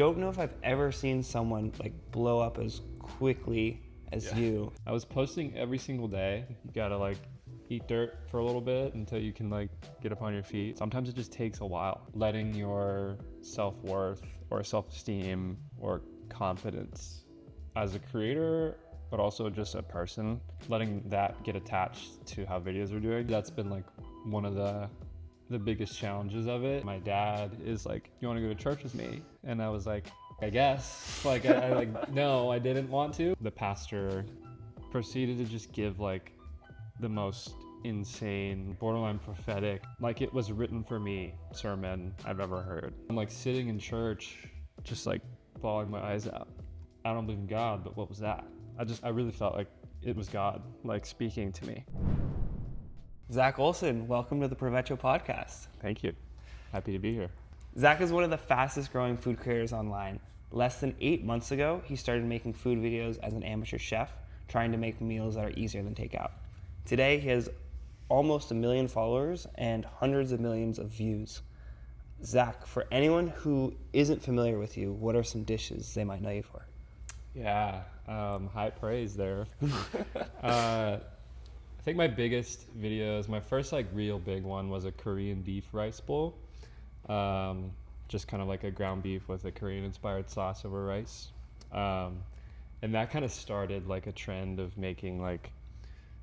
don't know if I've ever seen someone like blow up as quickly as you. I was posting every single day. You gotta like eat dirt for a little bit until you can like get up on your feet. Sometimes it just takes a while. Letting your self-worth or self-esteem or confidence as a creator, but also just a person, letting that get attached to how videos are doing. That's been like one of the biggest challenges of it. My dad is like, you want to go to church with me? And I was like, I guess. Like, I like, no, I didn't want to. The pastor proceeded to just give like the most insane, borderline prophetic, like it was written for me sermon I've ever heard. I'm like sitting in church, just like bawling my eyes out. I don't believe in God, but what was that? I really felt like it was God, like speaking to me. Zach Olson, welcome to the Provecho podcast. Thank you. Happy to be here. Zach is one of the fastest growing food creators online. Less than 8 months ago, he started making food videos as an amateur chef, trying to make meals that are easier than takeout. Today, he has almost 1 million followers and hundreds of millions of views. Zach, for anyone who isn't familiar with you, what are some dishes they might know you for? Yeah, high praise there. I think my biggest videos, my first like real big one was a Korean beef rice bowl. Just kind of like a ground beef with a Korean inspired sauce over rice. And that kind of started like a trend of making like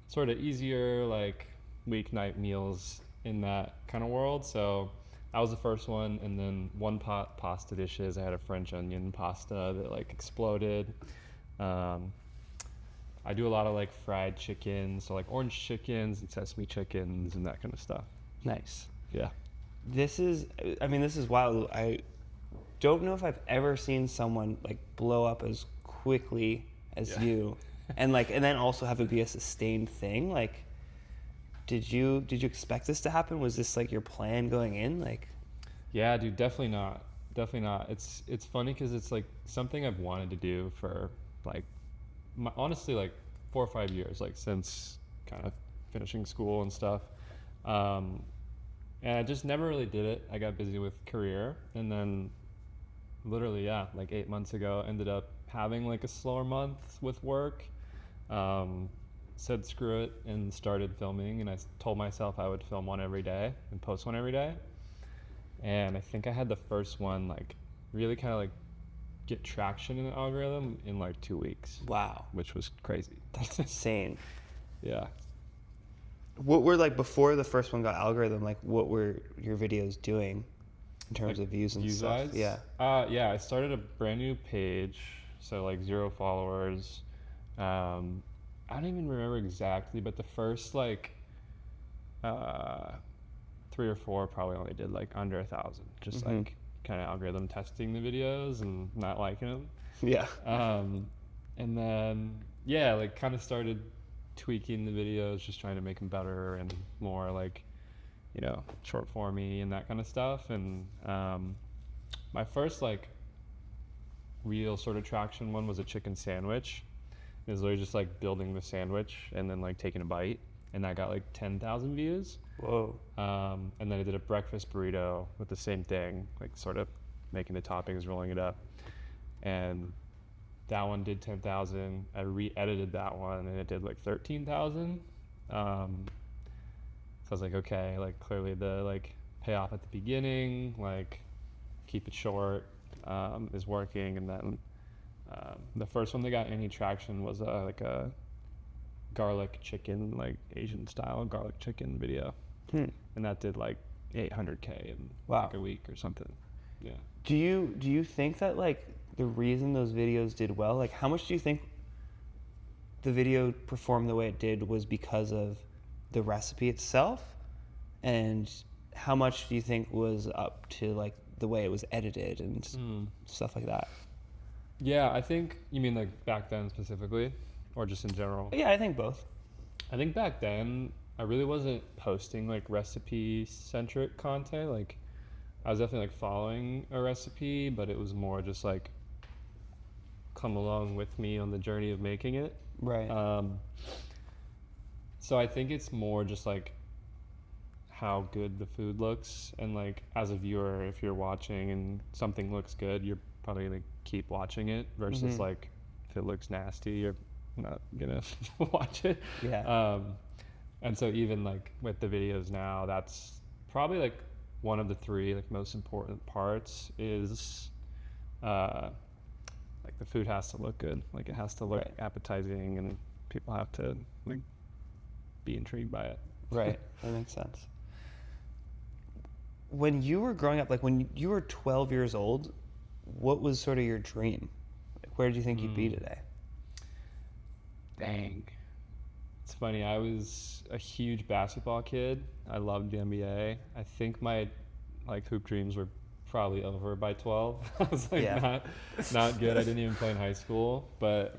sort of easier like weeknight meals in that kind of world. So that was the first one, and then one pot pasta dishes. I had a French onion pasta that like exploded. I do a lot of like fried chicken, so like orange chickens and sesame chickens and that kind of stuff. Nice. Yeah. This is wild. I don't know if I've ever seen someone like blow up as quickly as you, and then also have it be a sustained thing. Like, did you expect this to happen? Was this like your plan going in? Like, yeah, dude, definitely not. Definitely not. It's funny because it's like something I've wanted to do for like honestly like 4 or 5 years, like since kind of finishing school and stuff. And I just never really did it. I got busy with career, and then literally, like 8 months ago, ended up having like a slower month with work. Said screw it and started filming, and I told myself I would film one every day and post one every day. And I think I had the first one like really kind of like get traction in the algorithm in like 2 weeks. wow, Which was crazy. that's insane. Yeah. What were like before the first one got algorithm? Like, what were your videos doing in terms of views and Views stuff? wise? Yeah. Yeah, I started a brand new page, so like 0 followers. I don't even remember exactly, but the first like 3 or 4 probably only did like under 1,000. Just like kind of algorithm testing the videos and not liking them. Yeah. And then like kind of started tweaking the videos, just trying to make them better and more like, short formy and that kind of stuff. And my first like real sort of traction one was a chicken sandwich. It was literally just like building the sandwich and then like taking a bite, and that got like 10,000 views. Whoa. And then I did a breakfast burrito with the same thing, like sort of making the toppings, rolling it up, and that one did 10,000. I re-edited that one and it did like 13,000. So I was like, okay, like clearly the like payoff at the beginning, like keep it short, is working. And then the first one that got any traction was like a garlic chicken, like Asian style garlic chicken video. And that did like 800K in like a week or something. Yeah. Do you think that like the reason those videos did well, like how much do you think the video performed the way it did was because of the recipe itself, and how much do you think was up to like the way it was edited and stuff like that? Yeah, I think you mean like back then specifically, or just in general? Yeah, I think both. I think back then I really wasn't posting like recipe centric content. Like I was definitely like following a recipe, but it was more just like come along with me on the journey of making it. Right. So I think it's more just like how good the food looks, and like as a viewer, if you're watching and something looks good, you're probably like keep watching it versus like if it looks nasty, you're not gonna watch it. Yeah. And so even like with the videos now, that's probably like one of the three like most important parts is like the food has to look good. Like it has to look appetizing, and people have to like be intrigued by it. Right. That makes sense. When you were growing up, like when you were 12 years old, what was sort of your dream? Like, where did you think you'd be today? Dang. It's funny, I was a huge basketball kid. I loved the NBA. I think my like hoop dreams were probably over by 12. I was like not good. I didn't even play in high school, but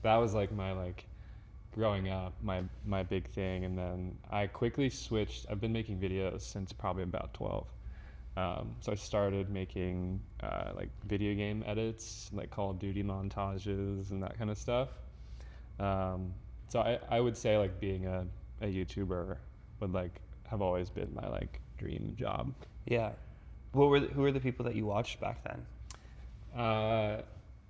that was like my like growing up, my big thing. And then I quickly switched. I've been making videos since probably about 12. So I started making like video game edits, like Call of Duty montages and that kind of stuff. So I would say like being a YouTuber would like have always been my like dream job. Yeah. Who were the people that you watched back then? A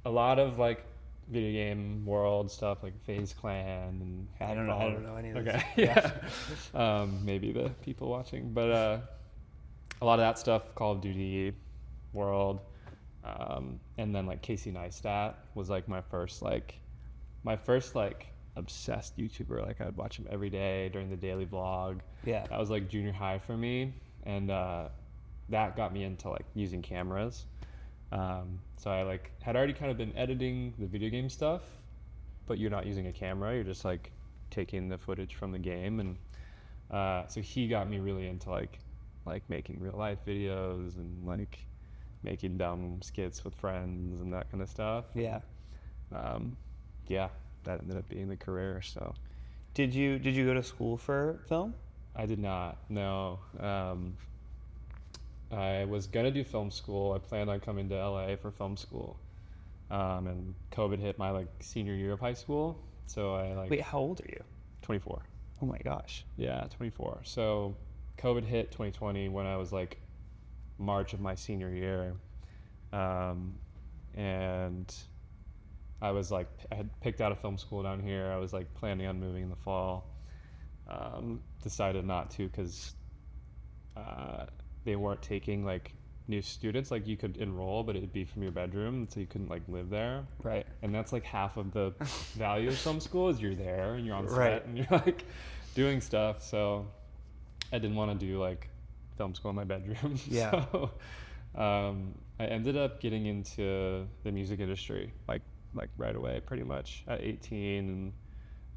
lot of like video game world stuff like FaZe Clan and I don't know any of this. Okay. Yeah. Maybe the people watching, but a lot of that stuff, Call of Duty world, and then like Casey Neistat was like my first like obsessed YouTuber. Like I would watch him every day during the daily vlog. Yeah. That was like junior high for me, and that got me into like using cameras. So I like had already kind of been editing the video game stuff, but you're not using a camera. You're just like taking the footage from the game, and so he got me really into like making real life videos and like making dumb skits with friends and that kind of stuff. Yeah. Yeah, that ended up being the career. So Did you go to school for film? I did not. No. I was gonna do film school. I planned on coming to LA for film school, and COVID hit my like senior year of high school. So I like. Wait, how old are you? 24. Oh my gosh. Yeah, 24. So COVID hit 2020 when I was like March of my senior year, and I was like I had picked out a film school down here. I was like planning on moving in the fall. Decided not to because they weren't taking like new students. Like you could enroll, but it'd be from your bedroom, so you couldn't like live there. Right. And that's like half of the value of some school is you're there and you're on set Right. and you're like doing stuff. So I didn't want to do like film school in my bedroom. Yeah. So I ended up getting into the music industry like right away, pretty much at 18, and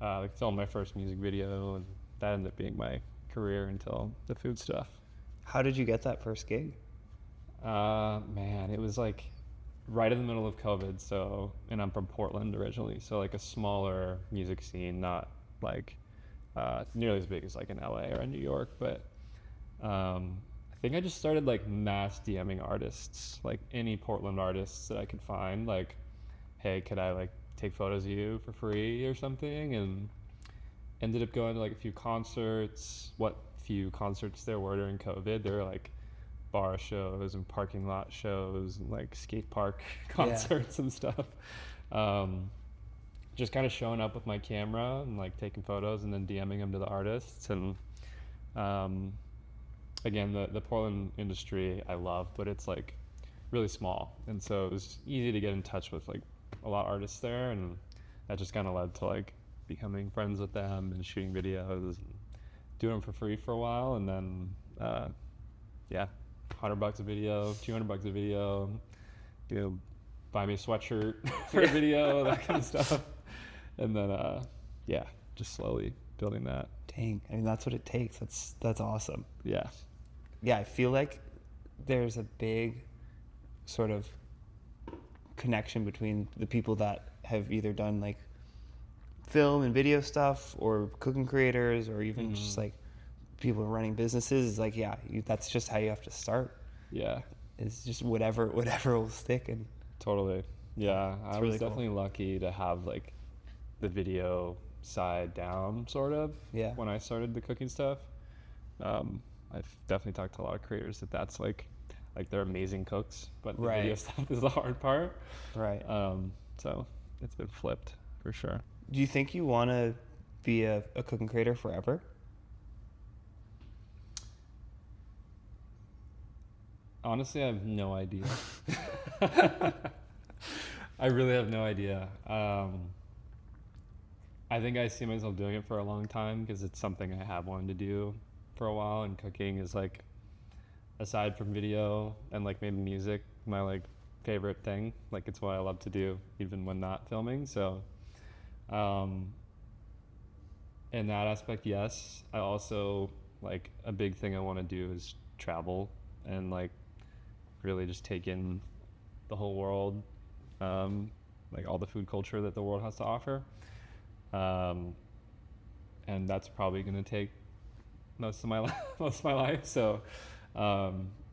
like filmed my first music video, and that ended up being my career until the food stuff. How did you get that first gig? Man, it was like right in the middle of COVID. So, and I'm from Portland originally, so like a smaller music scene, not like nearly as big as like in LA or in New York. But I think I just started like mass DMing artists, like any Portland artists that I could find. Like, hey, could I like take photos of you for free or something? And ended up going to like a few concerts. What few concerts there were during COVID, there were like bar shows and parking lot shows and like skate park concerts and stuff. Just kind of showing up with my camera and like taking photos and then DMing them to the artists. And again, the Portland industry I love, but it's like really small, and so it was easy to get in touch with like a lot of artists there, and that just kind of led to like becoming friends with them and shooting videos and doing them for free for a while. And then $100 a video, $200 a video, buy me a sweatshirt for a video, that kind of stuff. And then just slowly building that. Dang, I mean that's what it takes. That's awesome. Yeah. Yeah, I feel like there's a big sort of connection between the people that have either done like film and video stuff, or cooking creators, or even just like people running businesses. Is like, that's just how you have to start. Yeah. It's just whatever will stick. And totally. Yeah. I really was cool. definitely lucky to have like the video side down sort of when I started the cooking stuff. I've definitely talked to a lot of creators that's like like they're amazing cooks, but the Right. video stuff is the hard part. Right. So it's been flipped for sure. Do you think you want to be a cooking creator forever? Honestly, I have no idea. I really have no idea. I think I see myself doing it for a long time because it's something I have wanted to do for a while, and cooking is like, aside from video and like maybe music, my like favorite thing. Like it's what I love to do even when not filming. So in that aspect, yes. I also, like, a big thing I want to do is travel and like really just take in the whole world, like all the food culture that the world has to offer. And that's probably going to take most of my life. So my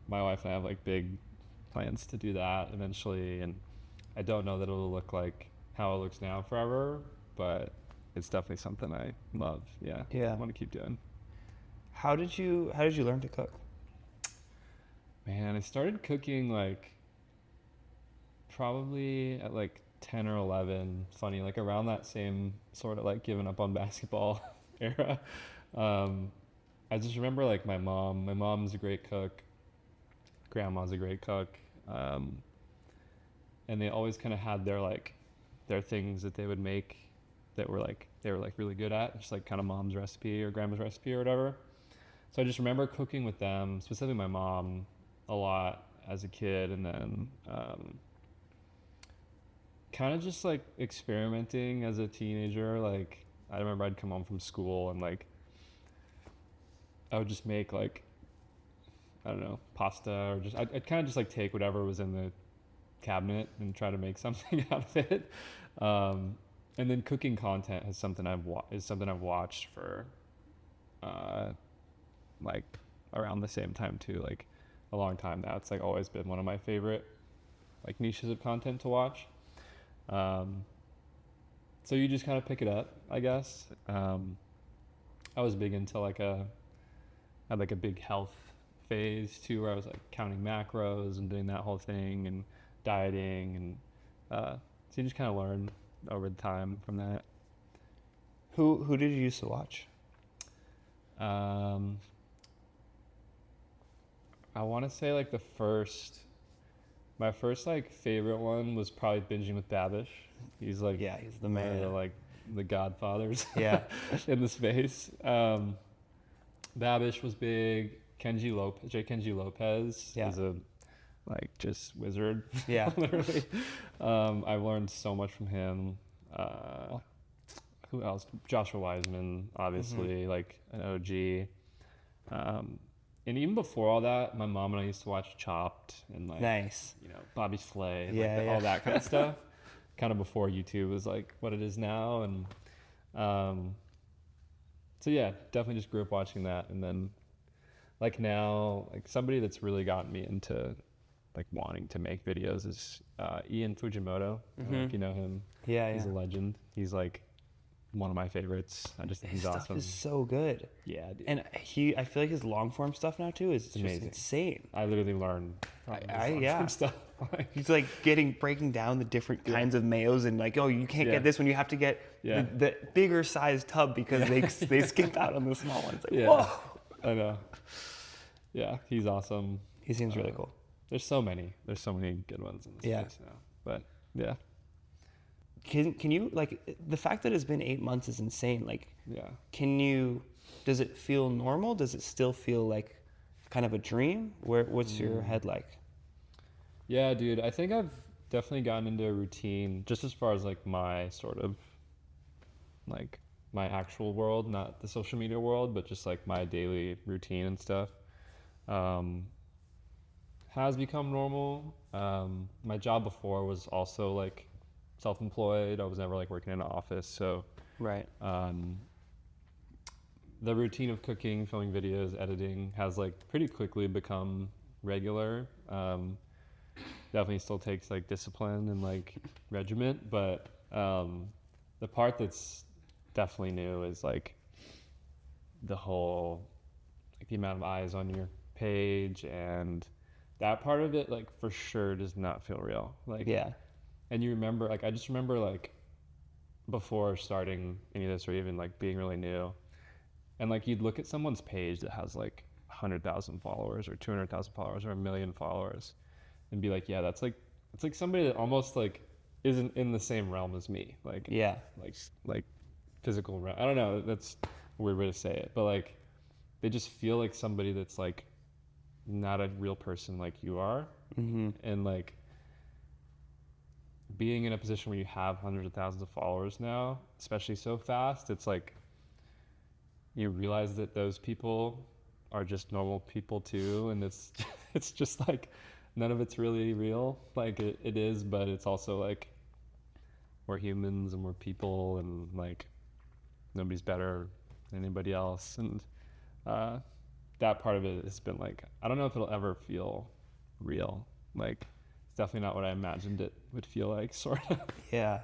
wife and I have like big plans to do that eventually, and I don't know that it'll look like how it looks now forever, but it's definitely something I love. Yeah. Yeah. I want to keep doing. How did you learn to cook? Man, I started cooking like probably at like 10 or 11. Funny, like around that same sort of like giving up on basketball era. I just remember like my mom's a great cook, grandma's a great cook, and they always kind of had their things that they would make that were like they were like really good at, just like kind of mom's recipe or grandma's recipe or whatever. So I just remember cooking with them, specifically my mom, a lot as a kid, and then kind of just like experimenting as a teenager. Like I remember I'd come home from school and like I would just make like, I don't know, pasta, or just I'd kind of just like take whatever was in the cabinet and try to make something out of it. And then cooking content is something I've watched for like around the same time too, like a long time now. It's like always been one of my favorite like niches of content to watch. So you just kind of pick it up, I guess. I was big into had like a big health phase too, where I was like counting macros and doing that whole thing and dieting, and so you just kind of learn over the time from that. Who did you used to watch? I want to say like my first like favorite one was probably Binging with Babish. He's like, Yeah, he's the one of man. the godfathers. Yeah. In the space. Babish was big. Kenji Lopez Yeah. is a like just wizard. Yeah. Literally. I've learned so much from him. Who else? Joshua Wiseman, obviously, like an OG. And even before all that, my mom and I used to watch Chopped and like, Nice. you know, Bobby's Flay, and Yeah, like yeah. all that kind of stuff. Kind of before YouTube was like what it is now, and so yeah, definitely just grew up watching that, and then like now, like somebody that's really gotten me into like wanting to make videos is Ian Fujimoto. I don't know if you know him. Yeah, He's yeah. a legend. He's like one of my favorites. I just think His he's stuff awesome. is so good. Yeah, dude. And I feel like his long form stuff now too is just amazing. insane. I literally learned from yeah. stuff. He's like breaking down the different kinds of mayos, and like, oh, you can't Yeah. get this one. You have to get Yeah. the bigger size tub because they skip out on the small ones. Like, Yeah. whoa. I know. Yeah, he's awesome. He seems really cool. There's so many good ones in this Yeah. space now. But yeah, Can you, like, the fact that it's been 8 months is insane. Like, yeah. does it feel normal? Does it still feel like kind of a dream? What's your head like? Yeah, dude, I think I've definitely gotten into a routine just as far as like my sort of like my actual world, not the social media world, but just like my daily routine and stuff. Has become normal. My job before was also like self-employed. I was never like working in an office, so Right. the routine of cooking, filming videos, editing has like pretty quickly become regular. Definitely still takes like discipline and like regiment, but the part that's definitely new is like the whole like the amount of eyes on your page and that part of it, like, for sure does not feel real. Like, Yeah. and you remember, like, I just remember, like, before starting any of this or even, like, being really new, and, like, you'd look at someone's page that has, like, 100,000 followers or 200,000 followers or 1,000,000 followers and be like, yeah, that's like, it's like somebody that almost, like, isn't in the same realm as me. Like, Yeah. like physical realm. I don't know. That's a weird way to say it. But, like, they just feel like somebody that's, like, not a real person like you are. Mm-hmm. And, like, being in a position where you have hundreds of thousands of followers now, especially so fast, it's like you realize that those people are just normal people too, and it's it's just like none of it's really real. Like, it is, but it's also like we're humans and we're people, and, like, nobody's better than anybody else. And that part of it has been like, I don't know if it'll ever feel real. Like, it's definitely not what I imagined it would feel like, sort of. Yeah.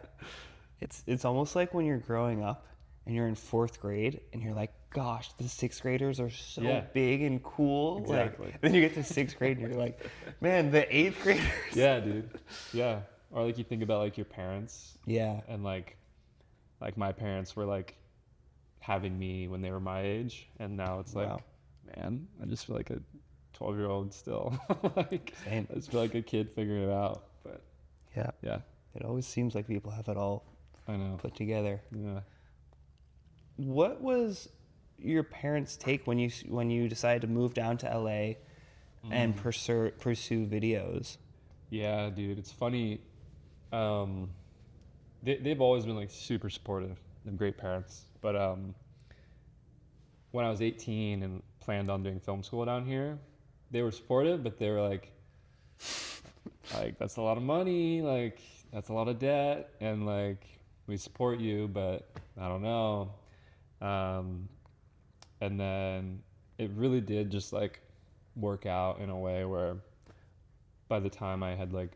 It's almost like when you're growing up and you're in 4th grade and you're like, gosh, the 6th graders are so Yeah. big and cool. Exactly. Like, then you get to 6th grade and you're like, man, the 8th graders. Yeah, dude. Yeah. Or, like, you think about, like, your parents, Yeah. and like my parents were, like, having me when they were my age, and now it's like, Wow. man, I just feel like a 12-year-old still. Like, Same. I just feel like a kid figuring it out. But Yeah. yeah, It always seems like people have it all I know. put together. Yeah. What was your parents' take when you decided to move down to LA and pursue videos? Yeah, dude, it's funny. They've always been, like, super supportive. They're great parents. But when I was 18 and planned on doing film school down here, they were supportive, but they were like, that's a lot of money, like, that's a lot of debt, and, like, we support you, but I don't know. And then it really did just, like, work out in a way where by the time I had, like,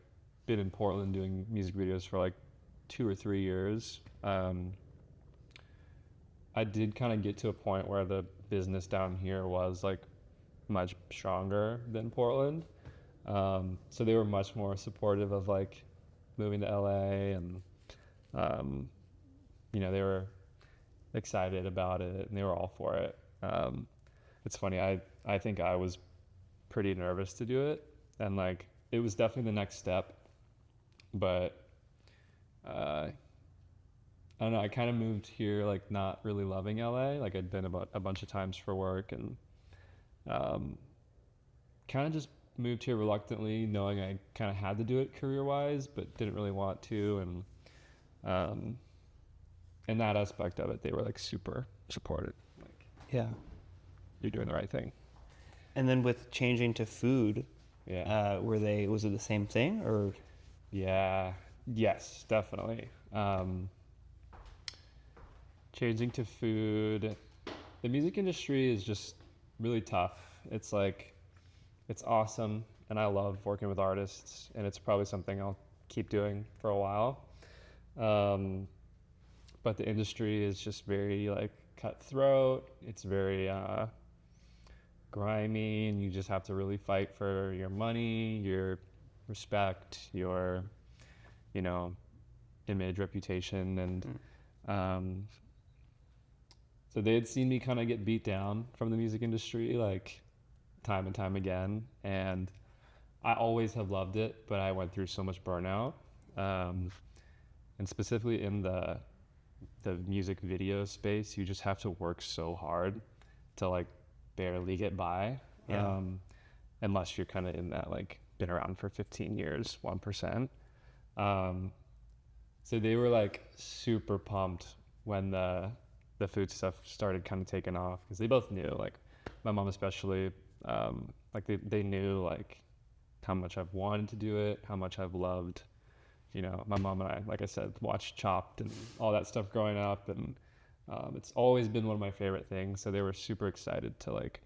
been in Portland doing music videos for, like, 2 or 3 years, I did kind of get to a point where the business down here was, like, much stronger than Portland. So they were much more supportive of, like, moving to LA, and they were excited about it, and they were all for it. It's funny, I think I was pretty nervous to do it, and, like, it was definitely the next step, but I don't know, I kind of moved here, like, not really loving LA. Like, I'd been about a bunch of times for work, and kind of just moved here reluctantly, knowing I kind of had to do it career-wise, but didn't really want to. And in that aspect of it, they were, like, super supportive. Like, Yeah. you're doing the right thing. And then with changing to food, Yeah. was it the same thing, or? Yeah. Yes, definitely. Changing to food, the music industry is just really tough. It's like, it's awesome, and I love working with artists, and it's probably something I'll keep doing for a while. But the industry is just very, like, cutthroat. It's very grimy, and you just have to really fight for your money, your respect, your, image, reputation, and so they had seen me kind of get beat down from the music industry, like, time and time again, and I always have loved it, but I went through so much burnout, and specifically in the music video space, you just have to work so hard to, like, barely get by. Yeah. Unless you're kind of in that, like, been around for 15 years, 1%. So they were, like, super pumped when the food stuff started kind of taking off, because they both knew, like, my mom especially, like, they knew, like, how much I've wanted to do it, how much I've loved. My mom and I, like I said, watched Chopped and all that stuff growing up, and it's always been one of my favorite things. So they were super excited to, like,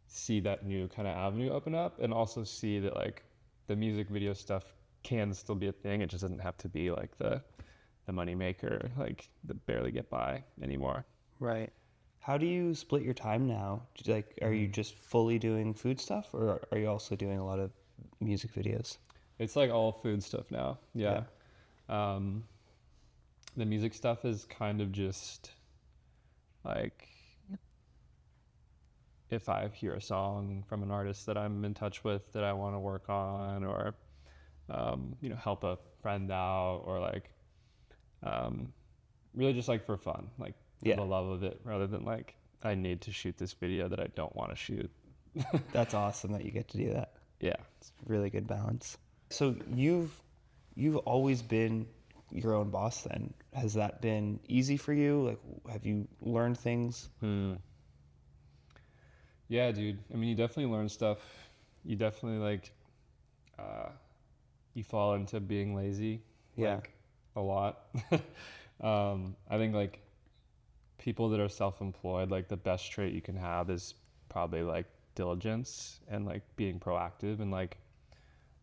see that new kind of avenue open up, and also see that, like, the music video stuff can still be a thing. It just doesn't have to be, like, the money maker, like, the barely get by anymore. Right. How do you split your time now? Like, are you just fully doing food stuff, or are you also doing a lot of music videos? It's like all food stuff now. Yeah. Um, the music stuff is kind of just like if I hear a song from an artist that I'm in touch with that I want to work on, or help a friend out, or like really just like for fun, like for Yeah. the love of it, rather than like I need to shoot this video that I don't want to shoot. That's awesome that you get to do that. Yeah. It's really good balance. So you've always been your own boss then. Has that been easy for you? Like, have you learned things? Yeah, dude. I mean, you definitely learn stuff. You definitely like, you fall into being lazy. Yeah. Like, a lot. I think like people that are self-employed, like the best trait you can have is probably like diligence and like being proactive and like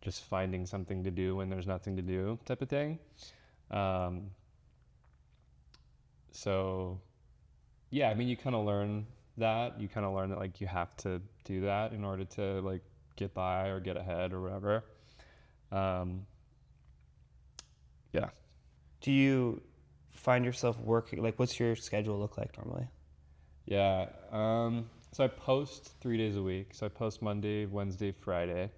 just finding something to do when there's nothing to do type of thing. So yeah, I mean, you kind of learn that. You kind of learn that like you have to do that in order to like get by or get ahead or whatever. Yeah. Do you find yourself working, like, what's your schedule look like normally? Yeah. So I post 3 days a week. So I post Monday, Wednesday, Friday.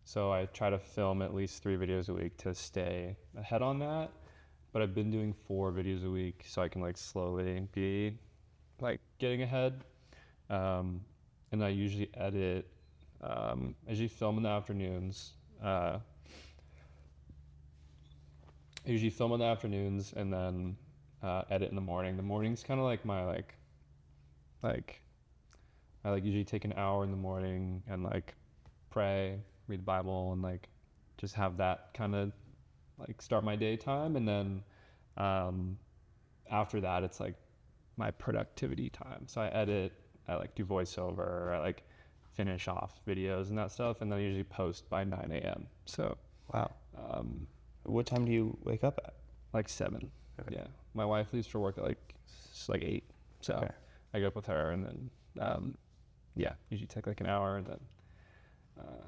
So I try to film at least 3 videos a week to stay ahead on that. But I've been doing 4 videos a week so I can like slowly be like getting ahead. And I usually edit, I usually film in the afternoons. And then edit in the morning. The morning's kind of like my like I like usually take an hour in the morning and like pray, read the Bible, and like just have that kind of like start my daytime. And then after that, it's like my productivity time. So I edit, I like do voiceover, I like finish off videos and that stuff, and then I usually post by 9 a.m. So Wow. What time do you wake up at? like 7. Okay. Yeah, my wife leaves for work at like 8. So Okay. I go up with her, and then usually take like an hour, and then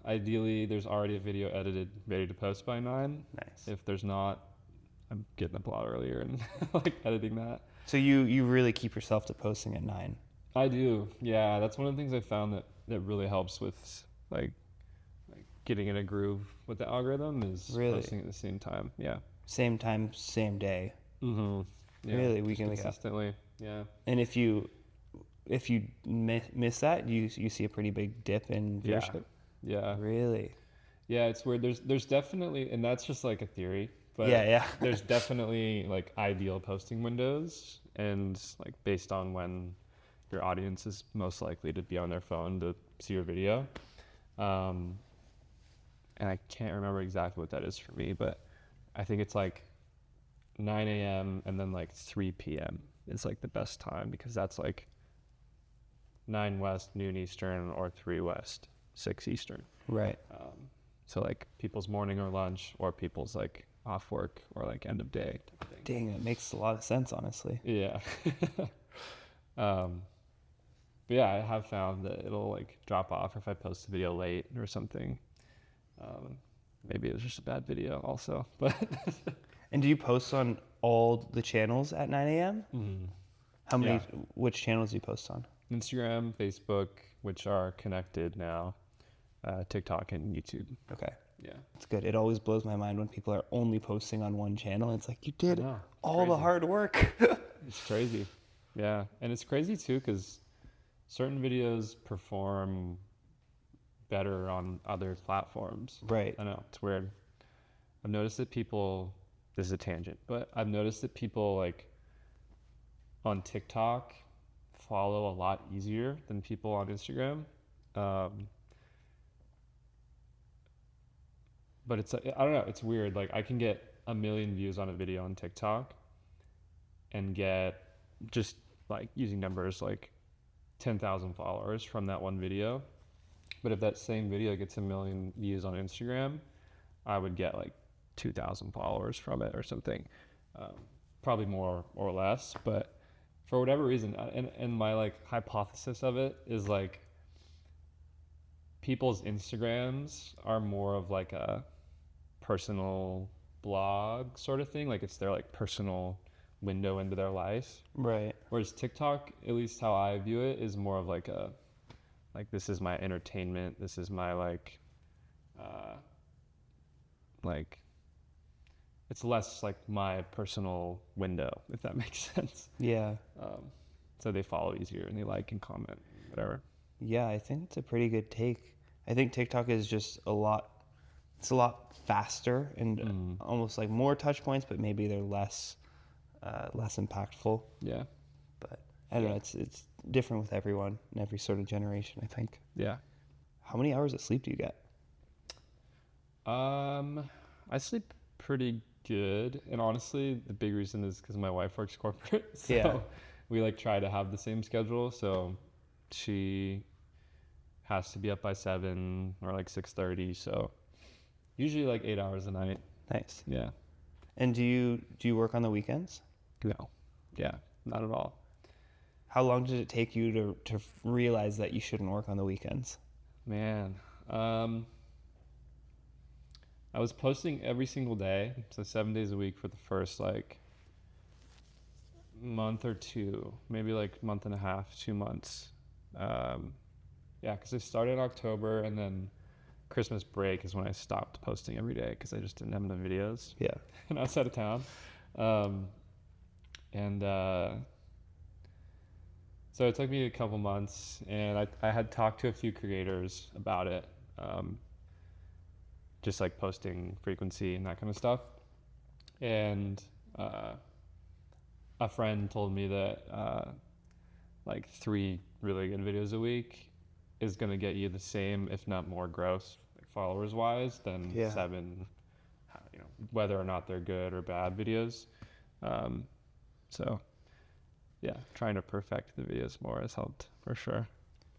ideally there's already a video edited ready to post by 9. Nice. If there's not, I'm getting up a lot earlier and like editing that. So you really keep yourself to posting at 9? I do. Yeah, that's one of the things I found that really helps with like getting in a groove with the algorithm is Really? posting at the same time. Yeah. Same time, same day. Mm-hmm. Yeah, Really, week in, week out. consistently. Yeah. And if you miss that, you see a pretty big dip in viewership. Yeah. Really? Yeah, it's weird. There's definitely, and that's just like a theory, but Yeah. there's definitely like ideal posting windows, and like based on when your audience is most likely to be on their phone to see your video. And I can't remember exactly what that is for me, but I think it's like 9 a.m. and then like 3 p.m. is like the best time, because that's like 9 West, noon Eastern, or 3 West, 6 Eastern. Right. So like people's morning or lunch, or people's like off work or like end of day type of thing. Dang, that makes a lot of sense, honestly. Yeah. But yeah, I have found that it'll like drop off if I post a video late or something. Maybe it was just a bad video also, but. And do you post on all the channels at 9 a.m.? Mm-hmm. How many? Yeah. Which channels do you post on? Instagram, Facebook, which are connected now, TikTok, and YouTube. Okay. Yeah. It's good. It always blows my mind when people are only posting on one channel. It's like, you did know, all the crazy. hard work. It's crazy. Yeah. And it's crazy too, because certain videos perform better on other platforms. Right. I know, it's weird. I've noticed that people, this is a tangent, but I've noticed that people like on TikTok follow a lot easier than people on Instagram. But it's, I don't know, it's weird. Like I can get 1 million views on a video on TikTok and get, just like using numbers, like 10,000 followers from that one video. But if that same video gets 1 million views on Instagram, I would get like 2,000 followers from it or something. Probably more or less, but for whatever reason, and my like hypothesis of it is like people's Instagrams are more of like a personal blog sort of thing. Like it's their like personal window into their life. Right. Whereas TikTok, at least how I view it, is more of like a, like this is my entertainment. This is my like it's less like my personal window, if that makes sense. Yeah. So they follow easier and they like and comment, whatever. Yeah, I think it's a pretty good take. I think TikTok is just it's a lot faster and almost like more touch points, but maybe they're less impactful. Yeah. But I don't know, it's different with everyone in every sort of generation, I think. Yeah. How many hours of sleep do you get? I sleep pretty good, and honestly, the big reason is because my wife works corporate, so Yeah. we like try to have the same schedule. So she has to be up by 7 or like 6:30. So usually like 8 hours a night. Nice. Yeah. And do you work on the weekends? No. Yeah. Not at all. How long did it take you to realize that you shouldn't work on the weekends? Man. I was posting every single day, so 7 days a week for the first like month or two, maybe like month and a half, 2 months. Yeah, because I started in October, and then Christmas break is when I stopped posting every day because I just didn't have enough videos. Yeah. And I was out of town. So it took me a couple months, and I had talked to a few creators about it, just like posting frequency and that kind of stuff. And a friend told me that like 3 really good videos a week is going to get you the same, if not more growth, like followers wise, than 7, whether or not they're good or bad videos. So yeah, trying to perfect the videos more has helped for sure.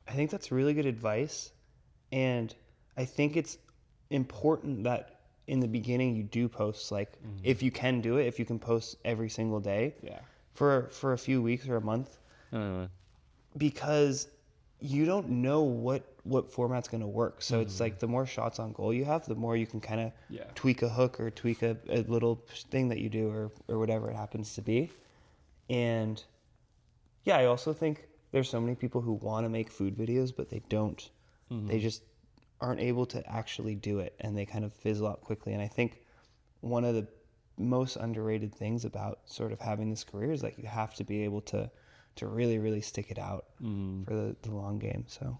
I think that's really good advice, and I think it's important that in the beginning you do post, like if you can do it, if you can post every single day for a few weeks or a month, because you don't know what format's going to work. So it's like the more shots on goal you have, the more you can kind of tweak a hook or tweak a little thing that you do or whatever it happens to be. And yeah, I also think there's so many people who want to make food videos, but they don't. They just aren't able to actually do it, and they kind of fizzle out quickly. And I think one of the most underrated things about sort of having this career is like you have to be able to really, really stick it out for the long game. So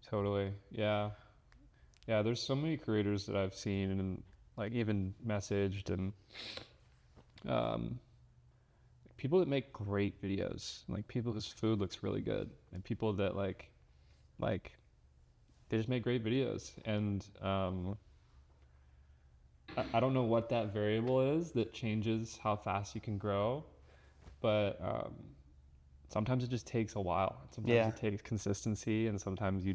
totally. Yeah. There's so many creators that I've seen and like even messaged, and people that make great videos, like people whose food looks really good, and people that like they just make great videos. And I don't know what that variable is that changes how fast you can grow, but sometimes it just takes a while. Sometimes it takes consistency, and sometimes you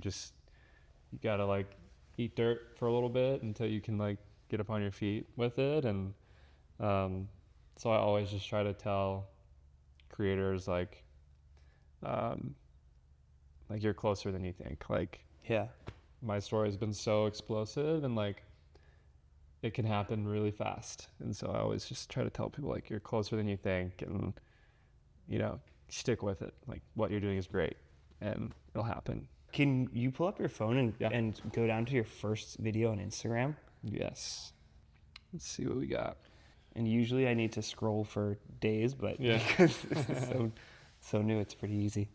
gotta like eat dirt for a little bit until you can like get up on your feet with it. And so I always just try to tell creators like you're closer than you think. Like my story has been so explosive, and like it can happen really fast. And so I always just try to tell people like you're closer than you think, and stick with it. Like what you're doing is great, and it'll happen. can you pull up your phone and go down to your first video on Instagram? Yes. Let's see what we got. And usually I need to scroll for days, but Yeah. because this is so new, it's pretty easy.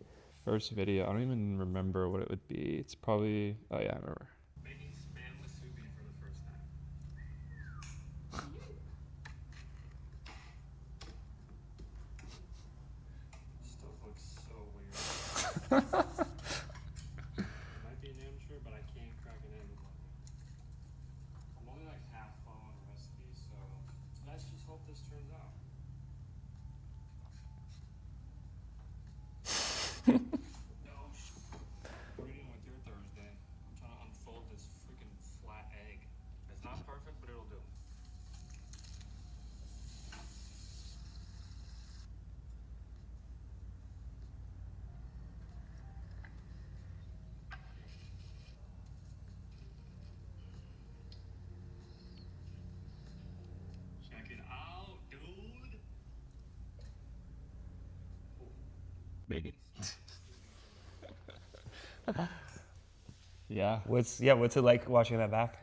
First video, I don't even remember what it would be. It's probably, oh yeah, I remember. Making spam musubi for the first time. Stuff looks so weird. It might be an amateur, but I can't crack an egg with one. I'm only like half following the recipe, so let's just hope this turns out. No, what are you doing with your Thursday? I'm trying to unfold Maybe. Yeah. What's it like watching that back?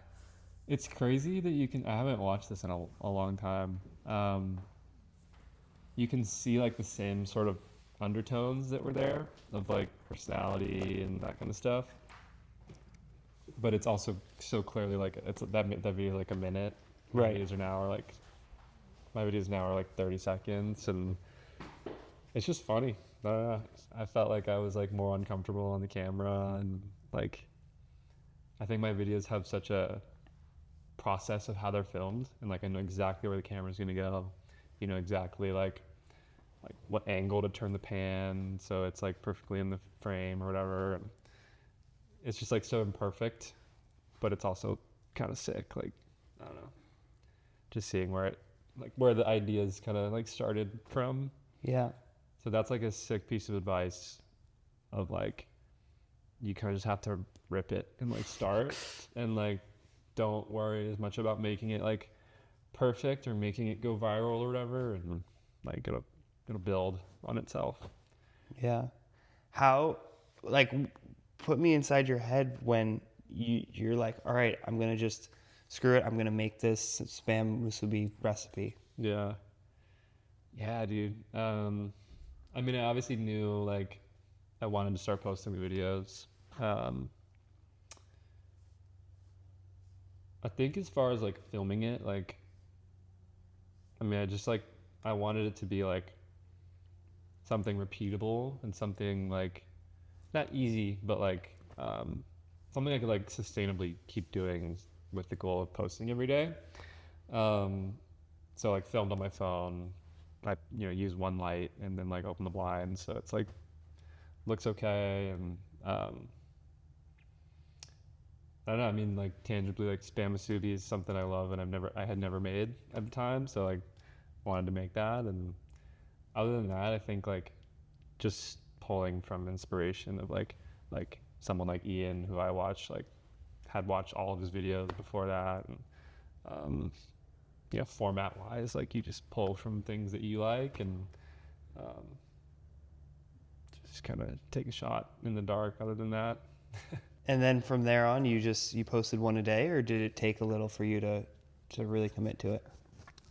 It's crazy that I haven't watched this in a long time. You can see like the same sort of undertones that were there of like personality and that kind of stuff. But it's also so clearly like that video like a minute. Right. My videos now are like 30 seconds, and it's just funny. I don't know. I felt like I was like more uncomfortable on the camera, and like I think my videos have such a process of how they're filmed, and like I know exactly where the camera's gonna go. You know exactly like what angle to turn the pan so it's like perfectly in the frame or whatever. And it's just like so imperfect, but it's also kind of sick. Like I don't know, just seeing where the ideas kind of like started from. Yeah. So that's like a sick piece of advice of like, you kind of just have to rip it and like start and like, don't worry as much about making it like perfect or making it go viral or whatever. And like, it'll build on itself. Yeah. How, like, put me inside your head when you're like, all right, I'm going to just screw it. I'm going to make this spam musubi recipe. Yeah. Yeah, dude. I mean, I obviously knew like I wanted to start posting the videos. I think as far as like filming it, like, I mean, I wanted it to be like something repeatable and something like not easy, but like something I could like sustainably keep doing with the goal of posting every day. So like filmed on my phone, I use one light and then like open the blinds so it's like looks okay. And I don't know, I mean like tangibly like spam musubi is something I love and I had never made at the time, so like wanted to make that. And other than that, I think like just pulling from inspiration of like someone like Ian, who I watched, like had watched all of his videos before that. And format wise, like you just pull from things that you like and just kind of take a shot in the dark. Other than that. And then from there on, you posted one a day, or did it take a little for you to really commit to it?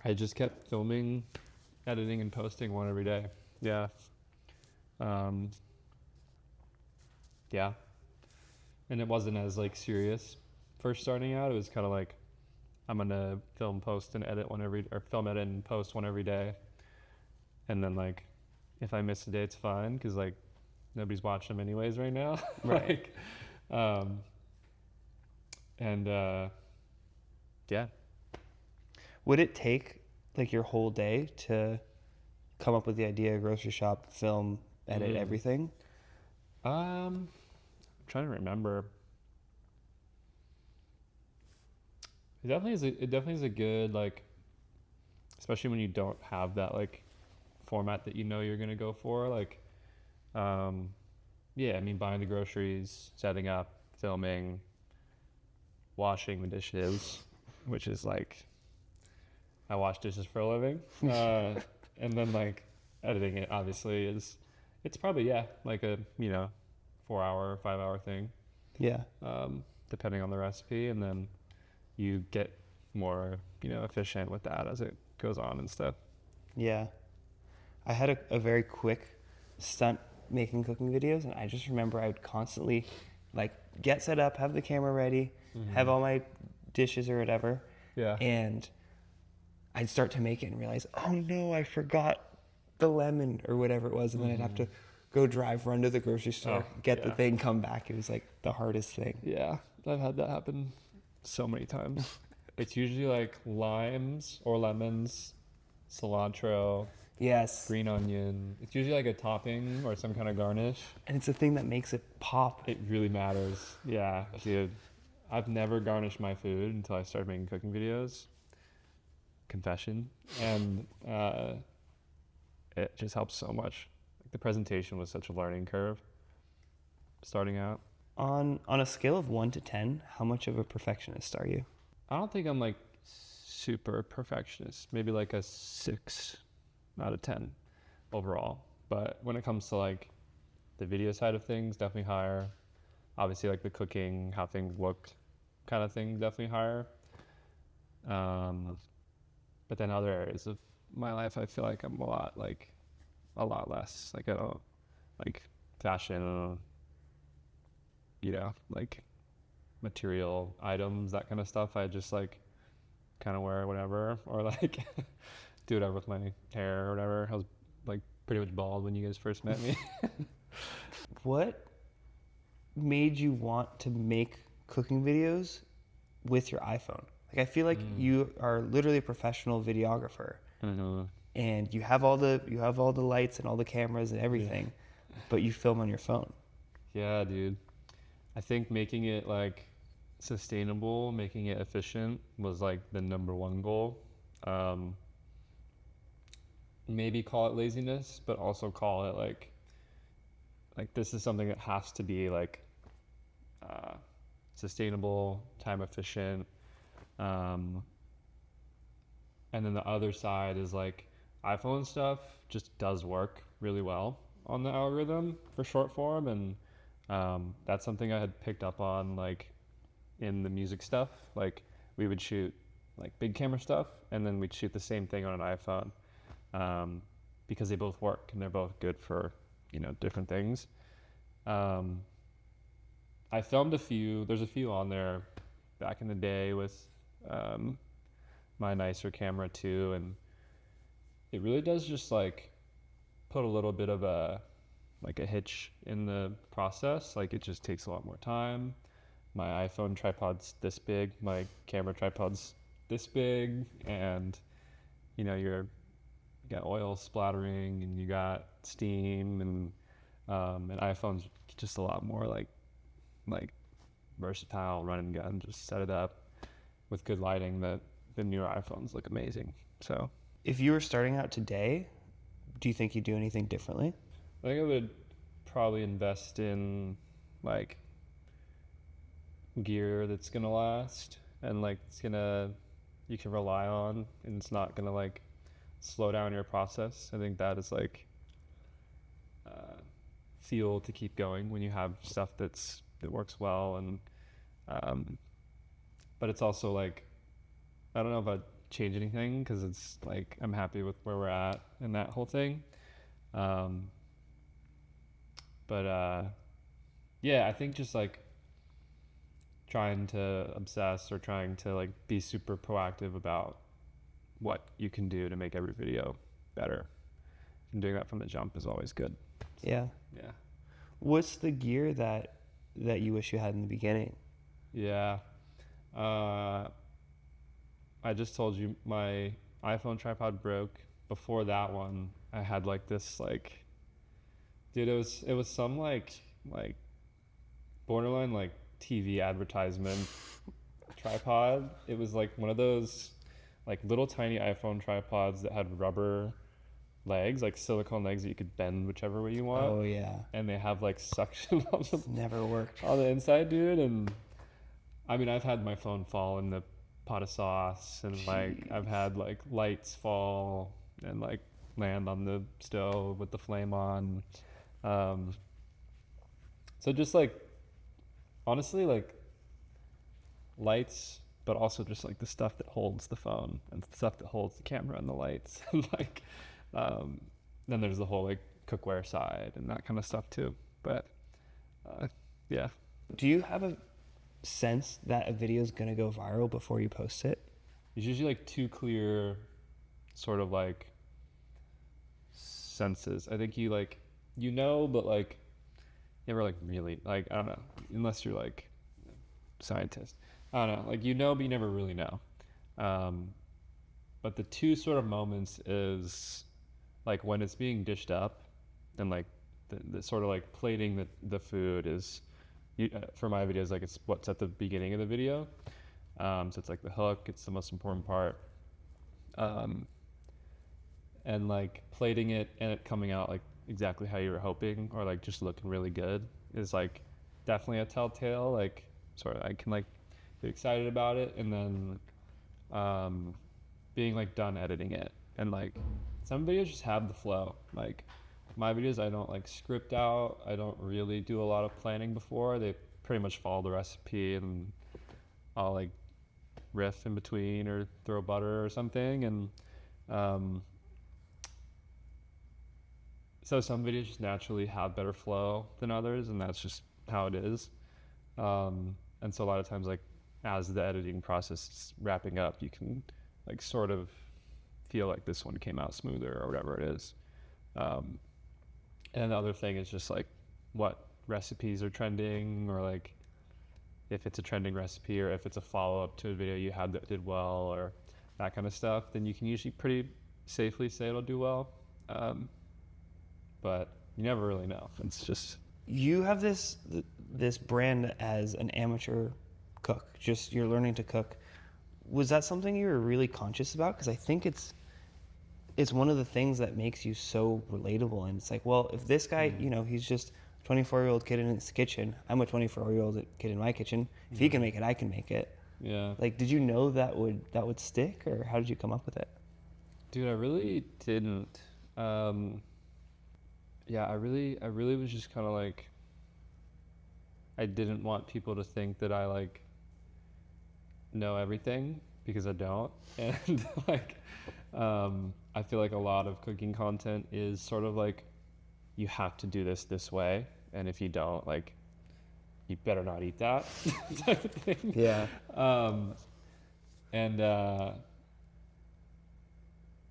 I just kept filming, editing, and posting one every day. Yeah. Yeah. And it wasn't as like serious first starting out. It was kind of like, I'm gonna film, post, and edit film, edit, and post one every day. And then like, if I miss a day, it's fine, because like nobody's watching them anyways right now. Right. Yeah. Would it take like your whole day to come up with the idea, grocery shop, film, edit, everything? I'm trying to remember. It definitely is a good, like, especially when you don't have that like format that you're gonna go for. Like, yeah, I mean, buying the groceries, setting up, filming, washing the dishes, which is like, I wash dishes for a living, and then like editing it obviously it's probably like a 4-hour, 5-hour thing. Yeah. Depending on the recipe, and then you get more efficient with that as it goes on and stuff. Yeah. I had a very quick stunt making cooking videos, and I just remember I would constantly like get set up, have the camera ready, have all my dishes or whatever. Yeah. And I'd start to make it and realize, oh no, I forgot the lemon or whatever it was. And then I'd have to go run to the grocery store, get the thing, come back. It was like the hardest thing. Yeah. I've had that happen so many times. It's usually like limes or lemons, cilantro, Yes. green onion. It's usually like a topping or some kind of garnish. And it's the thing that makes it pop. It really matters. Yeah, dude. I've never garnished my food until I started making cooking videos. Confession. And it just helps so much. Like, the presentation was such a learning curve starting out. On a scale of 1 to 10, how much of a perfectionist are you? I don't think I'm like super perfectionist. Maybe like a 6 out of 10 overall. But when it comes to like the video side of things, definitely higher. Obviously, like the cooking, how things looked, kind of thing, definitely higher. But then other areas of my life, I feel like I'm a lot less. Like I don't like fashion, like material items, that kind of stuff. I just like kind of wear whatever, or like do whatever with my hair or whatever. I was like pretty much bald when you guys first met me. What made you want to make cooking videos with your iPhone? Like, I feel like you are literally a professional videographer, and you have all the lights and all the cameras and everything, but you film on your phone. Yeah, dude. I think making it like sustainable, making it efficient was like the number one goal. Maybe call it laziness, but also call it like this is something that has to be like sustainable, time efficient. And then the other side is like iPhone stuff just does work really well on the algorithm for short form, and that's something I had picked up on like in the music stuff. Like we would shoot like big camera stuff, and then we'd shoot the same thing on an iPhone, because they both work and they're both good for different things. I filmed there's a few on there back in the day with my nicer camera too, and it really does just like put a little bit of a hitch in the process. Like it just takes a lot more time. My iPhone tripod's this big, my camera tripod's this big, and you got oil splattering and you got steam, and iPhone's just a lot more like versatile, run and gun, just set it up with good lighting. That the newer iPhones look amazing. So If you were starting out today, do you think you'd do anything differently? I think I would probably invest in like gear that's gonna last, and like you can rely on, and it's not gonna like slow down your process. I think that is like fuel to keep going when you have stuff that works well, and but it's also like I don't know if I'd change anything, because it's like I'm happy with where we're at and that whole thing. But yeah, I think just like trying to obsess or trying to like be super proactive about what you can do to make every video better, and doing that from the jump is always good. Yeah. Yeah. What's the gear that you wish you had in the beginning? Yeah. I just told you my iPhone tripod broke. Before that one, I had like this like, dude, it was some like borderline like TV advertisement tripod. It was like one of those like little tiny iPhone tripods that had rubber legs, like silicone legs that you could bend whichever way you want. Oh yeah. And they have like suction on the Never worked. on the inside, dude. And I mean, I've had my phone fall in the pot of sauce, and like I've had like lights fall and like land on the stove with the flame on. So just like honestly, like lights, but also just like the stuff that holds the phone and the stuff that holds the camera and the lights, and like then there's the whole like cookware side and that kind of stuff too. But yeah. Do you have a sense that a video is going to go viral before you post it? It's usually like two clear sort of like senses. I think you like, but like never like really, like, I don't know, unless you're like scientist. I don't know, like, but you never really know. But the two sort of moments is like when it's being dished up, and like the sort of like plating the food is, for my videos, like it's what's at the beginning of the video. So it's like the hook, it's the most important part. And like plating it and it coming out like exactly how you were hoping, or like just looking really good, is like definitely a telltale. Like sort of I can like get excited about it, and then being like done editing it, and like some videos just have the flow. Like my videos, I don't like script out. I don't really do a lot of planning before. They pretty much follow the recipe, and I'll like riff in between or throw butter or something. And um, so some videos just naturally have better flow than others, and that's just how it is. And so a lot of times, like as the editing process is wrapping up, you can like sort of feel like this one came out smoother or whatever it is. And the other thing is just like what recipes are trending, or like if it's a trending recipe, or if it's a follow-up to a video you had that did well, or that kind of stuff, then you can usually pretty safely say it'll do well. But you never really know. It's just, You have this brand as an amateur cook. Just you're learning to cook. Was that something you were really conscious about? Because I think it's one of the things that makes you so relatable. And it's like, well, if this guy, you know, he's just a 24-year-old kid in his kitchen. I'm a 24-year-old kid in my kitchen. If he can make it, I can make it. yeah. Like, did you know that would stick, or how did you come up with it? Dude, I really didn't. Yeah, I really was just kind of like, I didn't want people to think that I like know everything, because I don't. And like, I feel like a lot of cooking content is sort of like, you have to do this way, and if you don't, like, you better not eat that type of thing. Yeah. And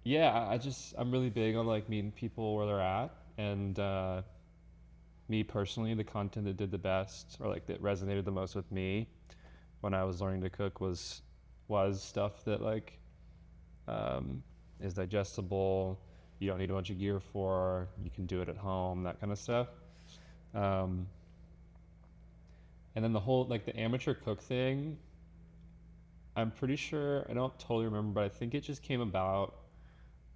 yeah, I'm really big on like meeting people where they're at, and me personally, the content that did the best, or like that resonated the most with me when I was learning to cook was stuff that like is digestible. You don't need a bunch of gear for. You can do it at home, that kind of stuff. And then the whole like the amateur cook thing, I'm pretty sure, I don't totally remember, but I think it just came about.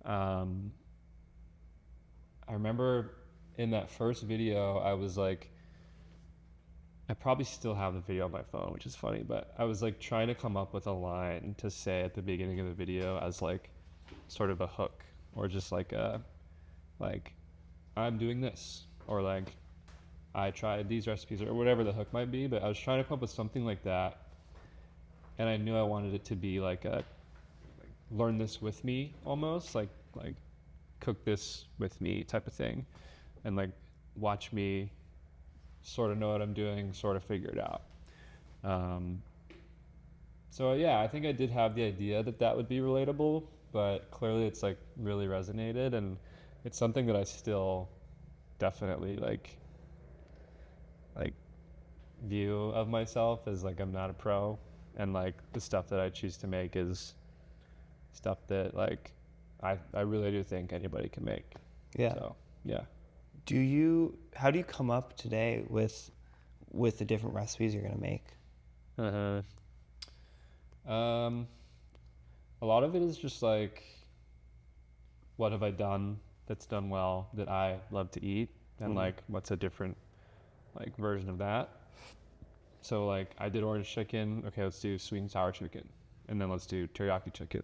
I remember in that first video, I was like, I probably still have the video on my phone, which is funny, but I was like trying to come up with a line to say at the beginning of the video as like sort of a hook, or just like I'm doing this, or like I tried these recipes, or whatever the hook might be. But I was trying to come up with something like that, and I knew I wanted it to be like a learn this with me, almost like cook this with me type of thing, and like watch me sort of know what I'm doing, sort of figure it out. So yeah, I think I did have the idea that would be relatable, but clearly it's like really resonated, and it's something that I still definitely like view of myself as like I'm not a pro, and like the stuff that I choose to make is stuff that like I really do think anybody can make. Yeah. So yeah. How do you come up today with the different recipes you're gonna make? A lot of it is just like, what have I done that's done well that I love to eat, and like what's a different like version of that. So like I did orange chicken. Okay, let's do sweet and sour chicken, and then let's do teriyaki chicken.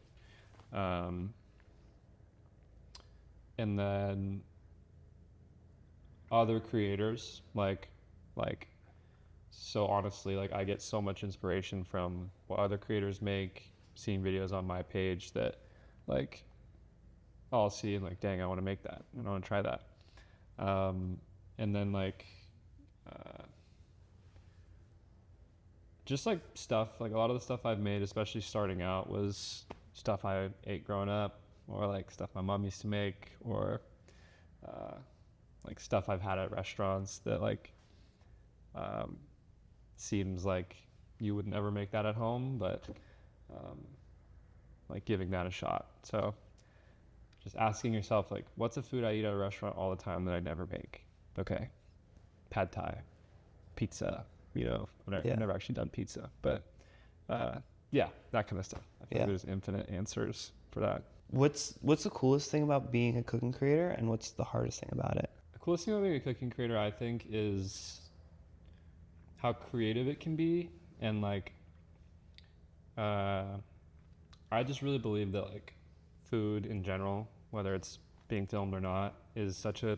And then other creators like so honestly, like I get so much inspiration from what other creators make, seeing videos on my page that like I'll see and like, dang, I want to make that and I want to try that. And then like just like stuff, like a lot of the stuff I've made, especially starting out, was stuff I ate growing up, or like stuff my mom used to make, or like stuff I've had at restaurants that like seems like you would never make that at home, but like giving that a shot. So just asking yourself, like, what's a food I eat at a restaurant all the time that I never make? Okay, pad thai, pizza, you know, I've never actually done pizza, but yeah, that kind of stuff. I think there's infinite answers for that. What's the coolest thing about being a cooking creator, and what's the hardest thing about it? The coolest thing about being a cooking creator, I think, is how creative it can be. And like I just really believe that like food in general, whether it's being filmed or not, is such a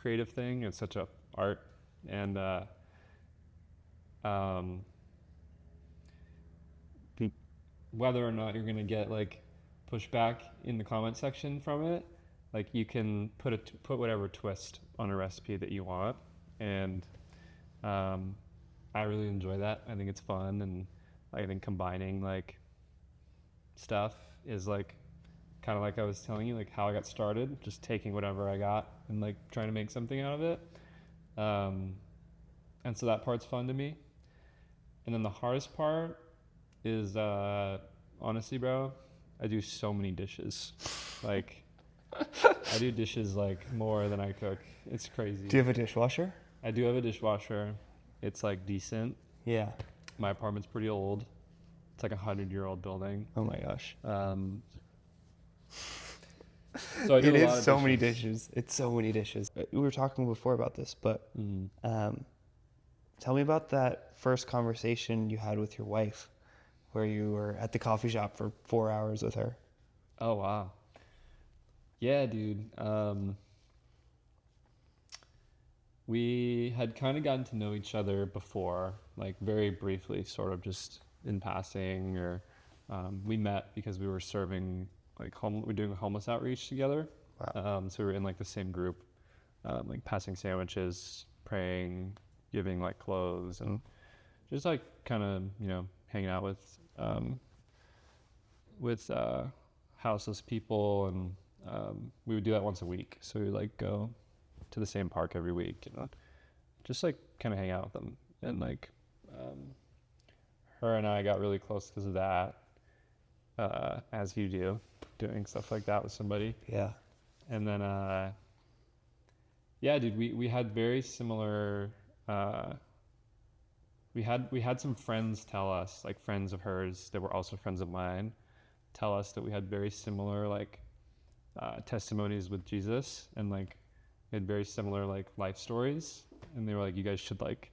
creative thing. It's such a art, and whether or not you're gonna get like pushback in the comment section from it, like you can put whatever twist on a recipe that you want, and I really enjoy that. I think it's fun, and I think combining like stuff is like kind of like I was telling you, like how I got started, just taking whatever I got and like trying to make something out of it. And so that part's fun to me. And then the hardest part is honestly, bro, I do so many dishes. Like I do dishes like more than I cook. It's crazy. Do you have a dishwasher? I do have a dishwasher. It's like decent. Yeah. My apartment's pretty old. It's like 100-year-old building. Oh my gosh. So I do It a lot is of so many dishes. It's so many dishes. We were talking before about this, but tell me about that first conversation you had with your wife, where you were at the coffee shop for 4 hours with her. Oh wow. Yeah, dude. We had kind of gotten to know each other before, like very briefly, sort of just in passing, or we met because we were serving we're doing homeless outreach together. Wow. So we were in like the same group, like passing sandwiches, praying, giving like clothes, and just like kind of hanging out with houseless people, and we would do that once a week. So we would like go to the same park every week, just like kind of hang out with them, and like her and I got really close because of that, as you do, doing stuff like that with somebody. Yeah. And then yeah, dude, we had very similar we had some friends tell us, like friends of hers that were also friends of mine, tell us that we had very similar like testimonies with Jesus, and like we had very similar like life stories, and they were like, you guys should like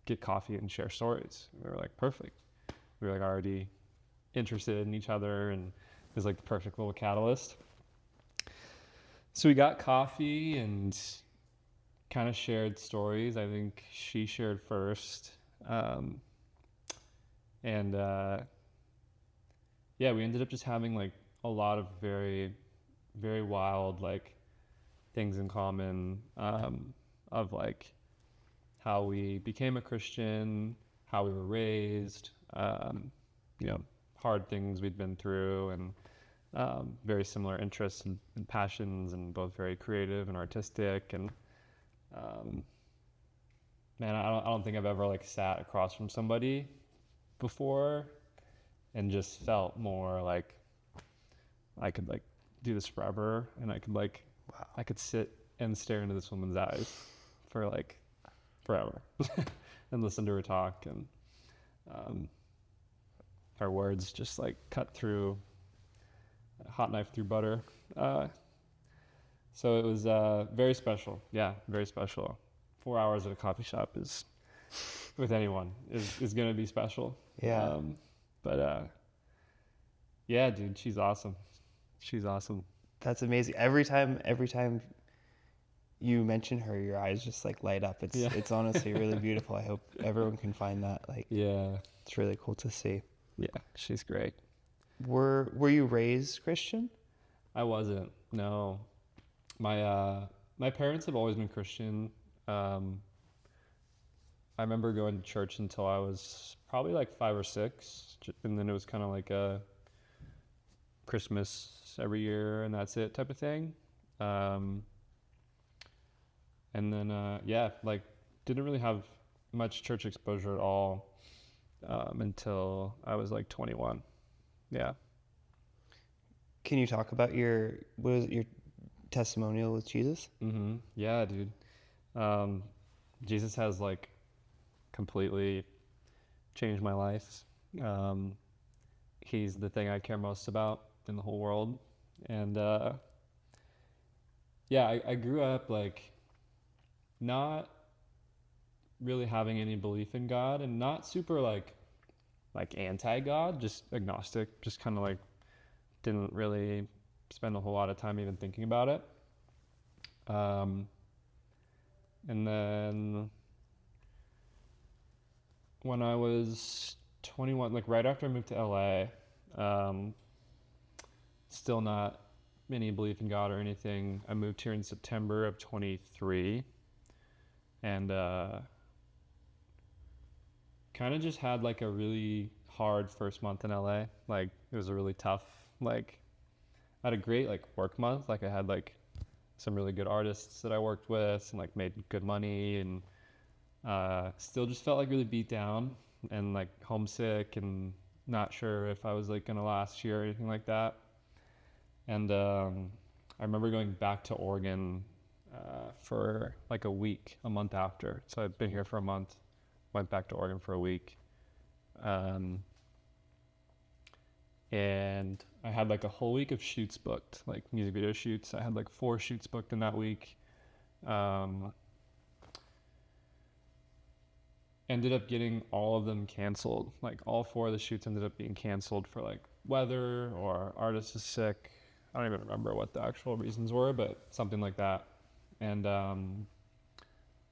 get coffee and share stories. And we were like, perfect. We were like already interested in each other, and it was like the perfect little catalyst. So we got coffee and kind of shared stories. I think she shared first. And yeah, we ended up just having like a lot of very, very wild like things in common, of like how we became a Christian, how we were raised, hard things we'd been through, and very similar interests and passions, and both very creative and artistic. And man, I don't think I've ever like sat across from somebody before and just felt more like I could like do this forever, and I could like, wow, I could sit and stare into this woman's eyes for like forever and listen to her talk, and her words just like cut through a hot knife through butter. So it was very special. Yeah, very special. 4 hours at a coffee shop is, with anyone, is going to be special. Yeah. But yeah, dude, she's awesome. She's awesome. That's amazing. Every time you mention her, your eyes just like light up. It's honestly really beautiful. I hope everyone can find that. Like, yeah, it's really cool to see. Yeah, she's great. Were you raised Christian? I wasn't. No, my parents have always been Christian. I remember going to church until I was probably like 5 or 6, and then it was kind of like a Christmas every year and that's it type of thing. And then yeah, like didn't really have much church exposure at all until I was like 21. Yeah. Can you talk about your testimonial with Jesus? Mm-hmm. Yeah, dude. Jesus has like completely changed my life. He's the thing I care most about in the whole world. And yeah, I grew up like not really having any belief in God, and not super like anti-God, just agnostic, just kind of like didn't really spend a whole lot of time even thinking about it. And then when I was 21, like right after I moved to LA, still not any belief in God or anything. I moved here in September of 23, and kind of just had like a really hard first month in LA. Like it was a really tough, like I had a great like work month. Like I had like some really good artists that I worked with and like made good money, and still just felt like really beat down and like homesick and not sure if I was like gonna last year or anything like that. And I remember going back to Oregon for like a month after. So I'd been here for a month, went back to Oregon for a week. And I had like a whole week of shoots booked, like music video shoots. I had like 4 shoots booked in that week. Ended up getting all of them canceled. Like all 4 of the shoots ended up being canceled for like weather or artist is sick. I don't even remember what the actual reasons were, but something like that. And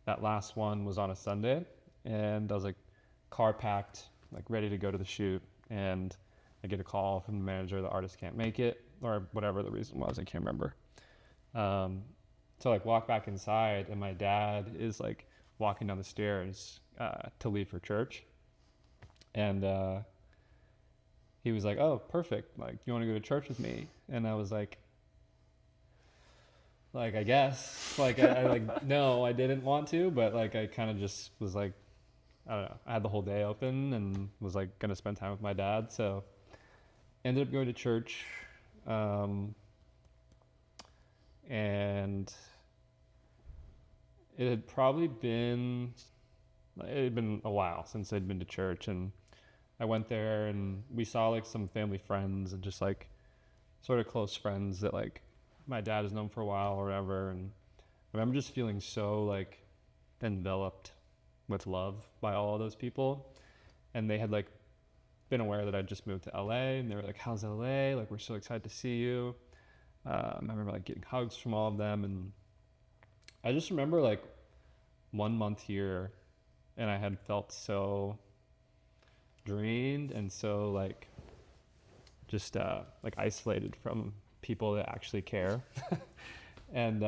that last one was on a Sunday, and I was like car packed, like ready to go to the shoot, and I get a call from the manager, the artist can't make it, or whatever the reason was, I can't remember. So like walk back inside, and my dad is like walking down the stairs to leave for church, and he was like, "Oh, perfect! Like, you want to go to church with me?" And I was like, I guess, like, I like, no, I didn't want to, but like, I kind of just was like, I don't know. I had the whole day open and was like gonna spend time with my dad, so ended up going to church, and it had probably been a while since I'd been to church, and I went there and we saw like some family friends and just like sort of close friends that like my dad has known for a while or whatever. And I remember just feeling so like enveloped with love by all of those people. And they had like been aware that I'd just moved to LA, and they were like, "How's LA? Like, we're so excited to see you." I remember like getting hugs from all of them. And I just remember like 1 month here, and I had felt so drained and so like just like isolated from people that actually care. And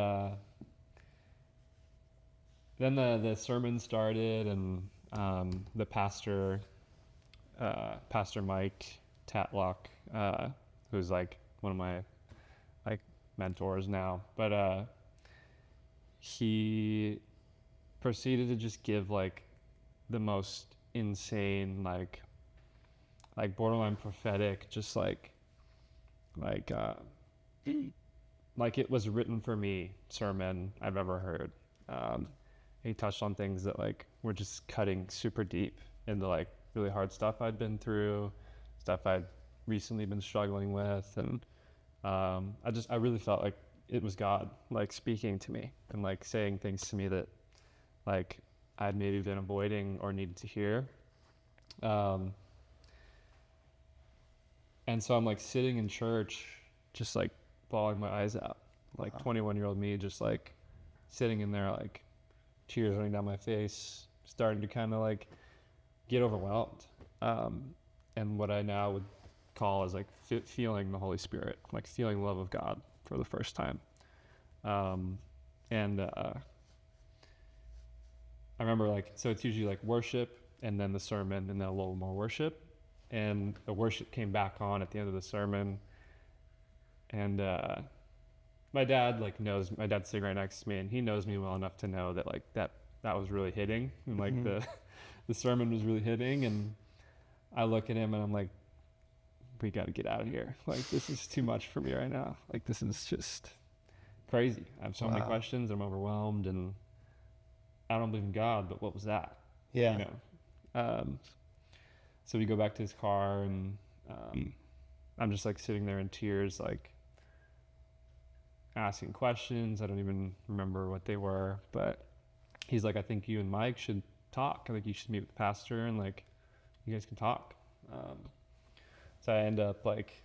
then the sermon started, and the pastor Mike Tatlock, who's like one of my like mentors now, but he proceeded to just give like the most insane like borderline prophetic, just like it was written for me sermon I've ever heard. He touched on things that like were just cutting super deep into like really hard stuff I'd been through, stuff I'd recently been struggling with, and I really felt like it was God like speaking to me and like saying things to me that like I'd maybe been avoiding or needed to hear. And so I'm like sitting in church, just like bawling my eyes out, like 21-year-old me, just like sitting in there, like tears running down my face, starting to kind of like get overwhelmed. And what I now would call is like feeling the Holy Spirit, like feeling the love of God for the first time. And I remember like, so it's usually like worship and then the sermon and then a little more worship. And the worship came back on at the end of the sermon. And my dad like knows, my dad's sitting right next to me, and he knows me well enough to know that like that was really hitting, and like the sermon was really hitting. And I look at him and I'm like, we got to get out of here. Like, this is too much for me right now. Like, this is just crazy. I have so many questions. I'm overwhelmed, and I don't believe in God, but what was that? Yeah. You know? So we go back to his car, and I'm just like sitting there in tears, like asking questions. I don't even remember what they were, but he's like, "I think you and Mike should talk. I think you should meet with the pastor, and like you guys can talk." So I end up like,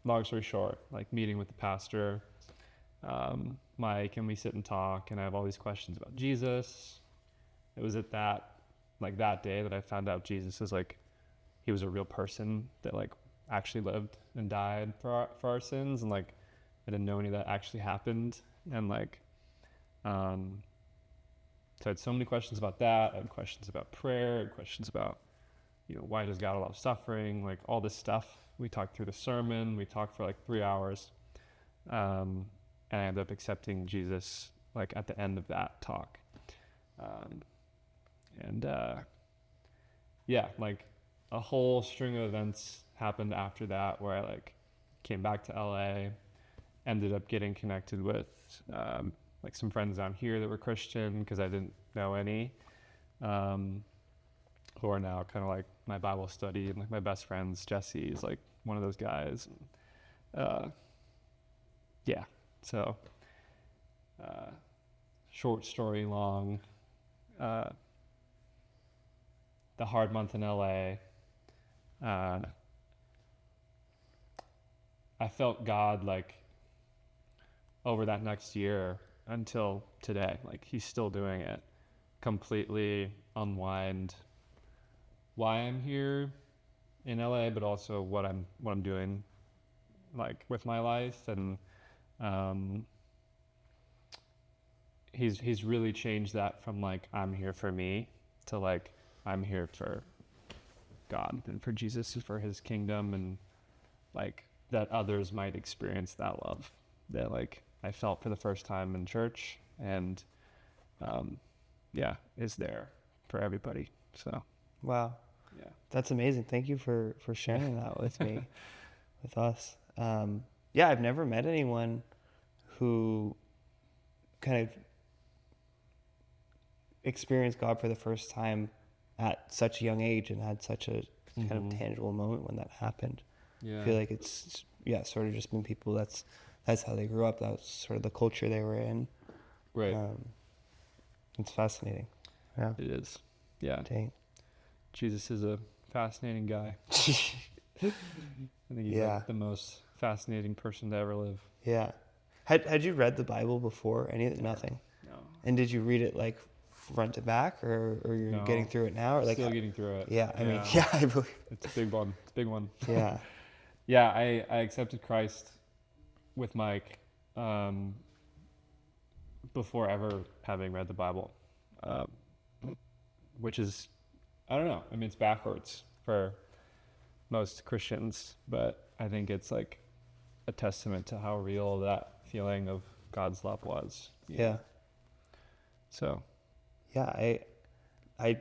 long story short, like meeting with the pastor. Mike, and we sit and talk, and I have all these questions about Jesus. It was at that day that I found out Jesus was like, he was a real person that like actually lived and died for our sins, and like I didn't know any of that actually happened, and like so I had so many questions about that. I had questions about prayer, I had questions about, why does God allow suffering, like all this stuff. We talked through the sermon, we talked for like 3 hours, and I ended up accepting Jesus like at the end of that talk. Like a whole string of events happened after that where I like came back to LA, ended up getting connected with like some friends down here that were Christian because I didn't know any, who are now kind of like my Bible study, and like my best friends, Jesse is like one of those guys. So short story long, the hard month in LA, I felt God like over that next year until today, like he's still doing it, completely unwind why I'm here in LA, but also what I'm doing like with my life. And he's really changed that from like I'm here for me to like I'm here for God and for Jesus, for his kingdom, and like that others might experience that love that like I felt for the first time in church, and is there for everybody. So Wow. yeah. That's amazing. Thank you for sharing that with me, with us. I've never met anyone who kind of experienced God for the first time at such a young age and had such a kind of tangible moment when that happened. Yeah. I feel like it's sort of just been people that's how they grew up. That was sort of the culture they were in. Right. It's fascinating. Yeah. It is. Yeah. Dang. Jesus is a fascinating guy. I think he's like the most fascinating person to ever live. Yeah. Had you read the Bible before? Nothing? No. And did you read it like front to back, or you're getting through it now? Or like still getting through it. Yeah, I mean, I believe. It's a big one. It's a big one. Yeah. Yeah, I accepted Christ with Mike before ever having read the Bible, which is, I don't know. I mean, it's backwards for most Christians, but I think it's like a testament to how real that feeling of God's love was. Yeah. So. Yeah, I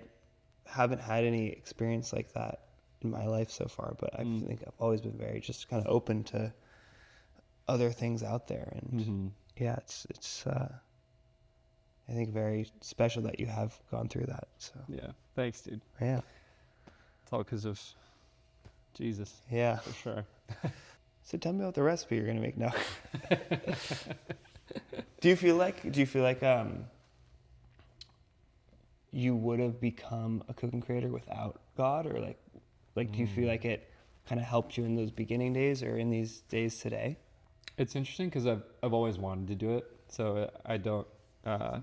haven't had any experience like that in my life so far, but I think I've always been very just kind of open to other things out there, and it's I think very special that you have gone through that. So yeah, thanks, dude. Yeah, it's all because of Jesus. Yeah, for sure. So tell me about the recipe you're gonna make now. Do you feel like you would have become a cooking creator without God, or like do you feel like it kind of helped you in those beginning days or in these days today? It's interesting because I've always wanted to do it, so I don't know.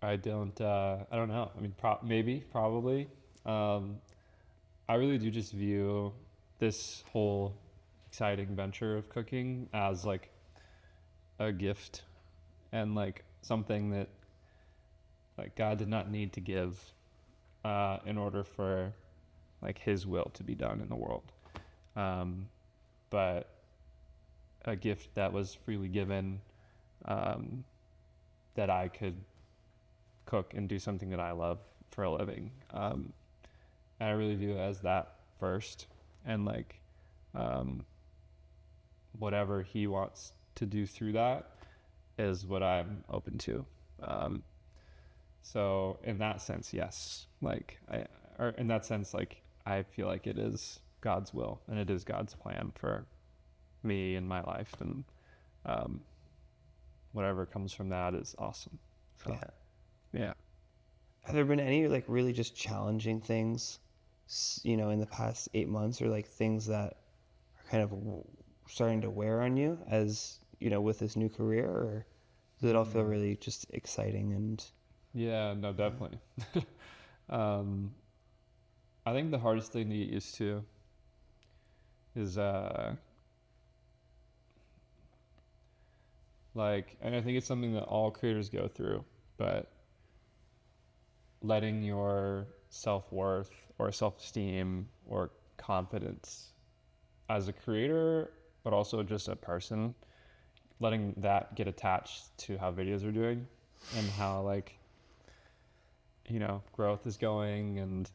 I don't know. I mean, probably. I really do just view this whole exciting venture of cooking as like a gift, and like something that like God did not need to give in order for like his will to be done in the world, but a gift that was freely given, that I could cook and do something that I love for a living. And I really view it as that first, and like whatever he wants to do through that is what I'm open to. So in that sense, yes, like I feel like it is God's will and it is God's plan for me and my life, and whatever comes from that is awesome. So, yeah. Have there been any like really just challenging things, in the past 8 months, or like things that are kind of starting to wear on you as, with this new career, or does it all feel really just exciting and... Yeah, no, definitely. I think the hardest thing to get used to is and I think it's something that all creators go through, but letting your self-worth or self-esteem or confidence as a creator, but also just a person, letting that get attached to how videos are doing and how growth is going and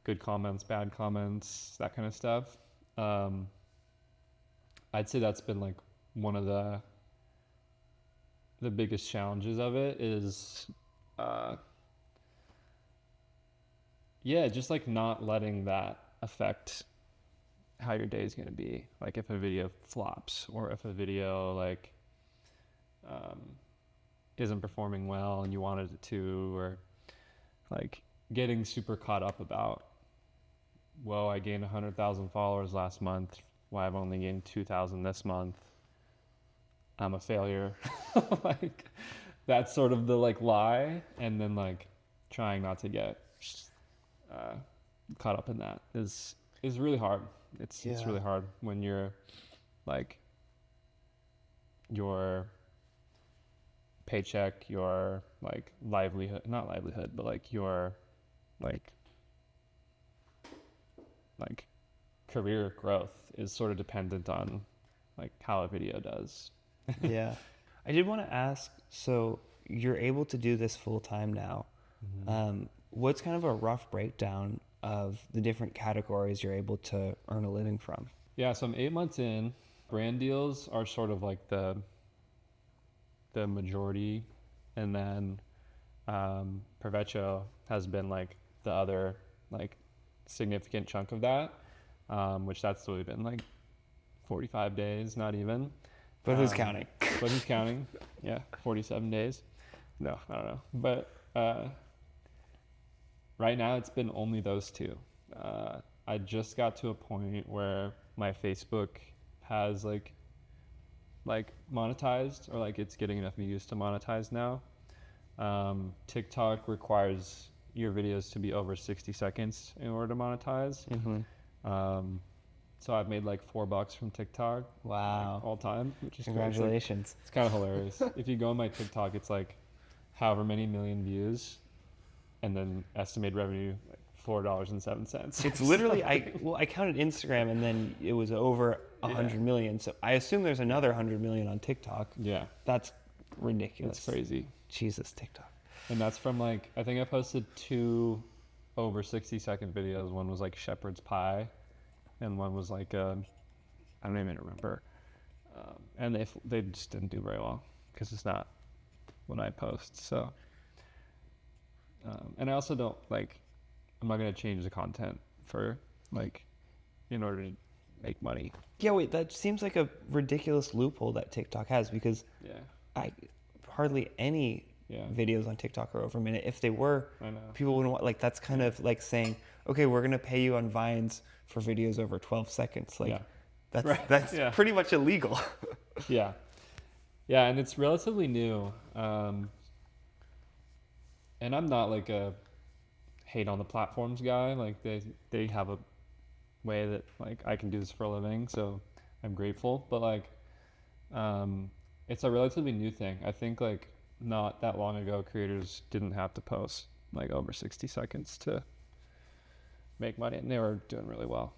good comments, bad comments, that kind of stuff. I'd say that's been one of the biggest challenges of it is just not letting that affect how your day is going to be. If a video flops or if a video isn't performing well and you wanted it to, or getting super caught up about, whoa, I gained 100,000 followers last month. Why I've only gained 2,000 this month. I'm a failure. That's sort of the lie. And then trying not to get caught up in that is really hard. It's really hard when you're your paycheck, your livelihood, not livelihood, but your career growth is sort of dependent on how a video does. Yeah. I did want to ask, so you're able to do this full time now. Mm-hmm. What's kind of a rough breakdown of the different categories you're able to earn a living from? Yeah, so I'm 8 months in. Brand deals are sort of the majority, and then Provecho has been the other significant chunk of that, which that's really been 45 days, not even. But who's counting? But who's counting? Yeah, 47 days. No, I don't know. But right now it's been only those two. I just got to a point where my Facebook has monetized, or it's getting enough views to monetize now. TikTok requires your videos to be over 60 seconds in order to monetize. Mm-hmm. So I've made $4 from TikTok. Wow. All time, which is congratulations. It's kind of hilarious. If you go on my TikTok, it's however many million views, and then estimated revenue $4.07. It's literally I counted Instagram, and then it was over 100 million. So I assume there's another 100 million on TikTok. Yeah, that's ridiculous. That's crazy. Jesus, TikTok. And that's from I think I posted 2 over 60-second videos. One was shepherd's pie, and one was I don't even remember. And they just didn't do very well because it's not what I post. So, and I also don't I'm not gonna change the content for in order to make money. Yeah, wait, that seems like a ridiculous loophole that TikTok has, because hardly any videos on TikTok are over a minute. If they were, I know. People wouldn't want, that's kind of saying, okay, we're gonna pay you on Vines for videos over 12 seconds. That's pretty much illegal. Yeah, and it's relatively new. And I'm not a hate on the platforms guy. They have a way that I can do this for a living, so I'm grateful. But it's a relatively new thing. I think not that long ago, creators didn't have to post over 60 seconds to make money, and they were doing really well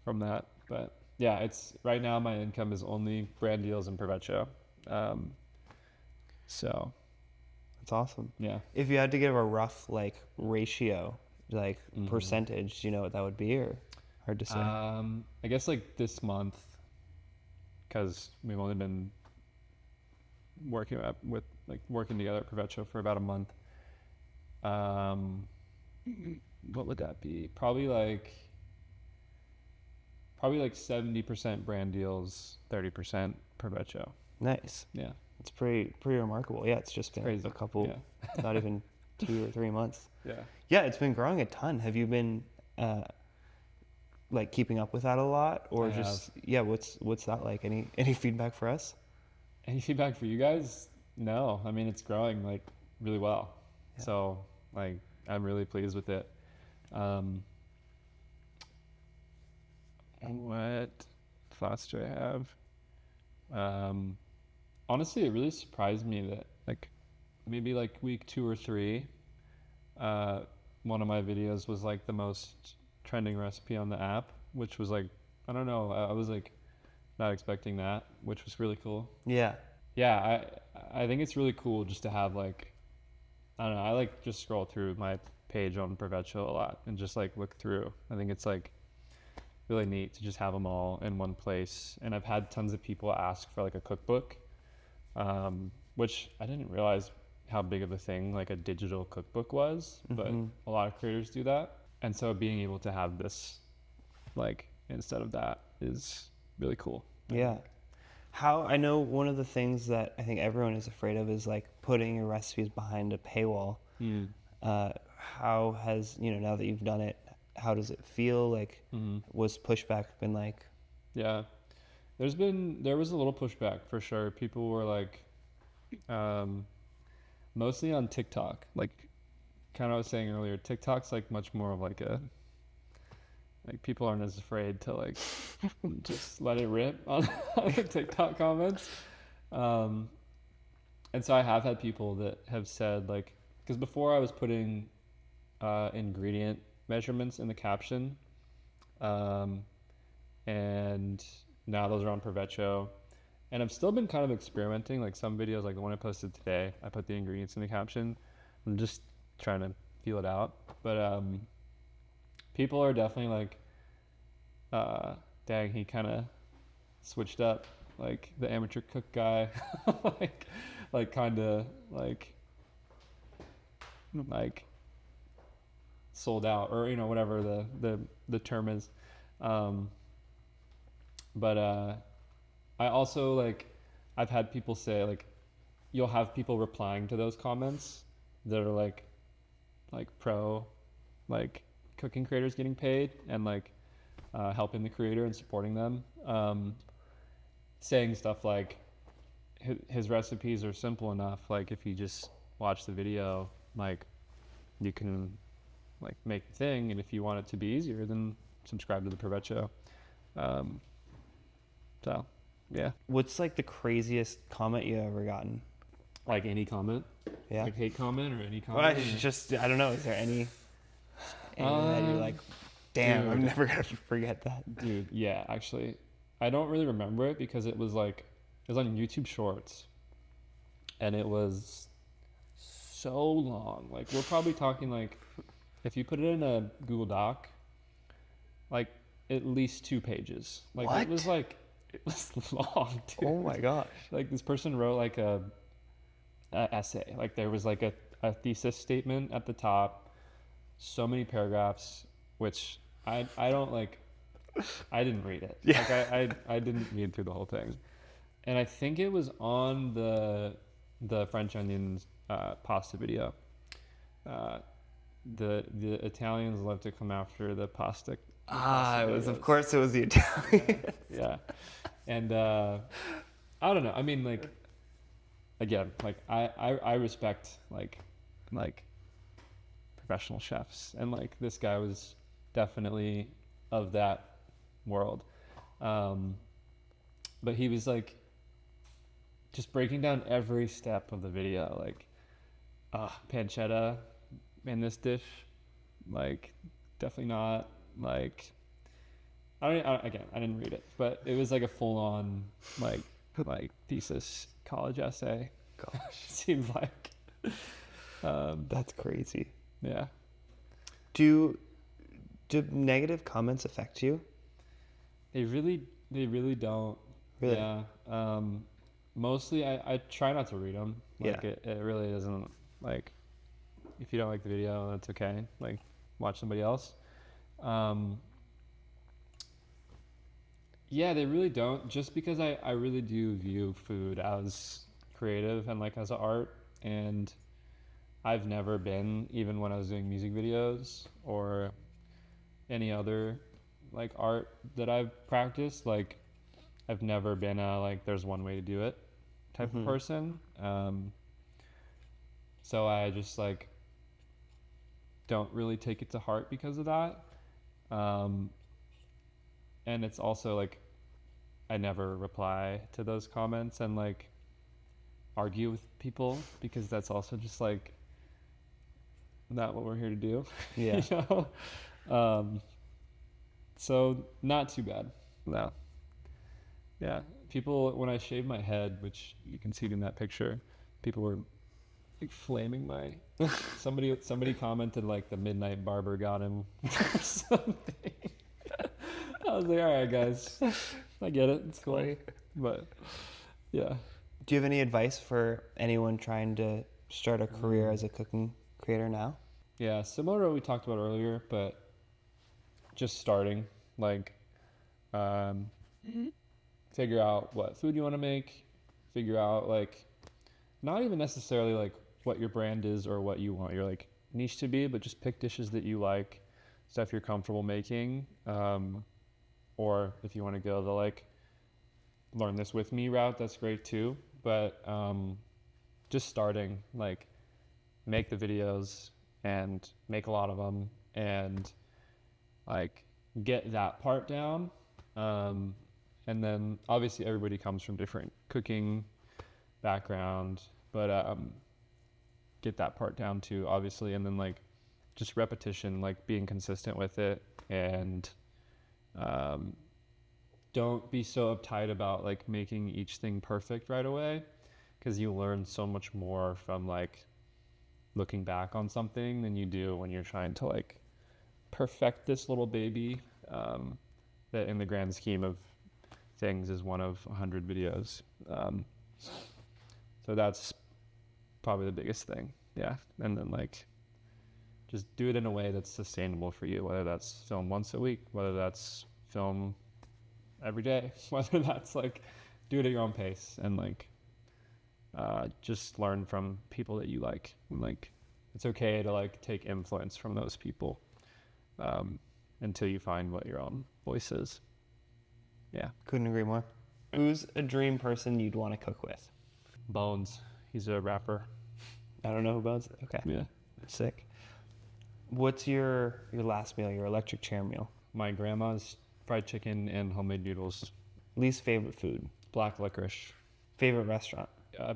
from that. But yeah, it's right now my income is only brand deals and Provecho. So that's awesome. Yeah. If you had to give a rough ratio, percentage, do you know what that would be, or hard to say? I guess this month, because we've only been working together at Provecho for about a month. What would that be? Probably 70% brand deals, 30% Provecho. Nice. Yeah. It's pretty remarkable. Yeah, it's just been crazy. A couple, not even 2 or 3 months. Yeah. Yeah, it's been growing a ton. Have you been like keeping up with that a lot, or I just yeah? What's that like? Any feedback for us? Any feedback for you guys? No, I mean it's growing like really well. Yeah. So like I'm really pleased with it. And what thoughts do I have? Honestly, it really surprised me that like maybe like week 2 or 3, one of my videos was like the most trending recipe on the app, which was like I don't know, I was like not expecting that, which was really cool. Yeah. Yeah, I think it's really cool just to have like I don't know, I like just scroll through my page on Provecho a lot and just like look through. I think it's like really neat to just have them all in one place. And I've had tons of people ask for like a cookbook, which I didn't realize how big of a thing like a digital cookbook was, but a lot of creators do that. And so being able to have this like instead of that is really cool. Yeah. How I know one of the things that I think everyone is afraid of is like putting your recipes behind a paywall. How has, now that you've done it, how does it feel? Like, was pushback been like? Yeah, there was a little pushback for sure. People were like, mostly on TikTok, like kind of I was saying earlier, TikTok's like much more of like people aren't as afraid to like just let it rip on the TikTok comments. And so I have had people that have said like, because before I was putting ingredient measurements in the caption, and now those are on Provecho. And I've still been kind of experimenting, like some videos, like the one I posted today, I put the ingredients in the caption. I'm just trying to feel it out. But people are definitely like, dang, he kind of switched up, like the amateur cook guy, like kind of like sold out, or whatever the term is. But I also like I've had people say like you'll have people replying to those comments that are like pro like cooking creators getting paid and like helping the creator and supporting them, saying stuff like his recipes are simple enough, like if you just watch the video, like you can like make the thing, and if you want it to be easier, then subscribe to the Provecho. So yeah. What's like the craziest comment you ever gotten? Like any comment? Yeah. Like hate comment or any Well, comment? it's just I don't know. Is there any that you're like, damn, dude. I'm never gonna forget that? Dude, yeah, actually, I don't really remember it because it was on YouTube Shorts, and it was so long. Like we're probably talking like, if you put it in a Google Doc, like at least 2 pages. Like What? it was long, dude. Oh my gosh. Like this person wrote like a essay. Like there was like a thesis statement at the top, so many paragraphs, which I don't like. I didn't read it. Yeah. Like I didn't read through the whole thing, and I think it was on the French onions pasta video. The Italians love to come after the pasta. It was, of course, it was the Italian. Yeah, and I don't know. I mean, like, again, like I respect like professional chefs, and like this guy was definitely of that world, but he was like just breaking down every step of the video, like pancetta in this dish, like definitely not. Like I didn't read it, but it was like a full-on like thesis college essay. Gosh, It seemed like. that's crazy. Yeah. Do negative comments affect you? They really don't. Really? Yeah. Mostly I try not to read them. Like Yeah. it really doesn't, like, if you don't like the video, that's okay. Like watch somebody else. Yeah, they really don't, just because I really do view food as creative and like as art, and I've never been, even when I was doing music videos or any other like art that I've practiced, like I've never been a like there's one way to do it type of person. So I just like don't really take it to heart because of that. And it's also like I never reply to those comments and like argue with people because that's also just like not what we're here to do. Yeah. You know? So not too bad. No. Yeah. People, when I shaved my head, which you can see in that picture, people were like flaming my somebody commented like the midnight barber got him or something. I was like, all right guys, I get it, it's cool. Funny. But yeah. Do you have any advice for anyone trying to start a career as a cooking creator now? Yeah, similar to what we talked about earlier, but just starting, like, figure out what food you want to make, figure out, like, not even necessarily, like, what your brand is or what you want your, like, niche to be, but just pick dishes that you like, stuff you're comfortable making, or if you want to go the, like, learn this with me route, that's great too, but just starting, like, make the videos and make a lot of them and like get that part down, and then obviously everybody comes from different cooking background, but get that part down too, obviously, and then like just repetition, like being consistent with it, and don't be so uptight about like making each thing perfect right away, because you learn so much more from like looking back on something than you do when you're trying to like perfect this little baby, that in the grand scheme of things is one of 100 videos. So that's probably the biggest thing. Yeah. And then like just do it in a way that's sustainable for you, whether that's film once a week, whether that's film every day, whether that's like do it at your own pace, and like just learn from people that you like. And like it's okay to like take influence from those people, until you find what your own voice is. Yeah. Couldn't agree more. Who's a dream person you'd want to cook with? Bones, he's a rapper. I don't know who Bones. Okay. Yeah. Sick. What's your last meal, your electric chair meal? My grandma's fried chicken and homemade noodles. Least favorite food? Black licorice. Favorite restaurant?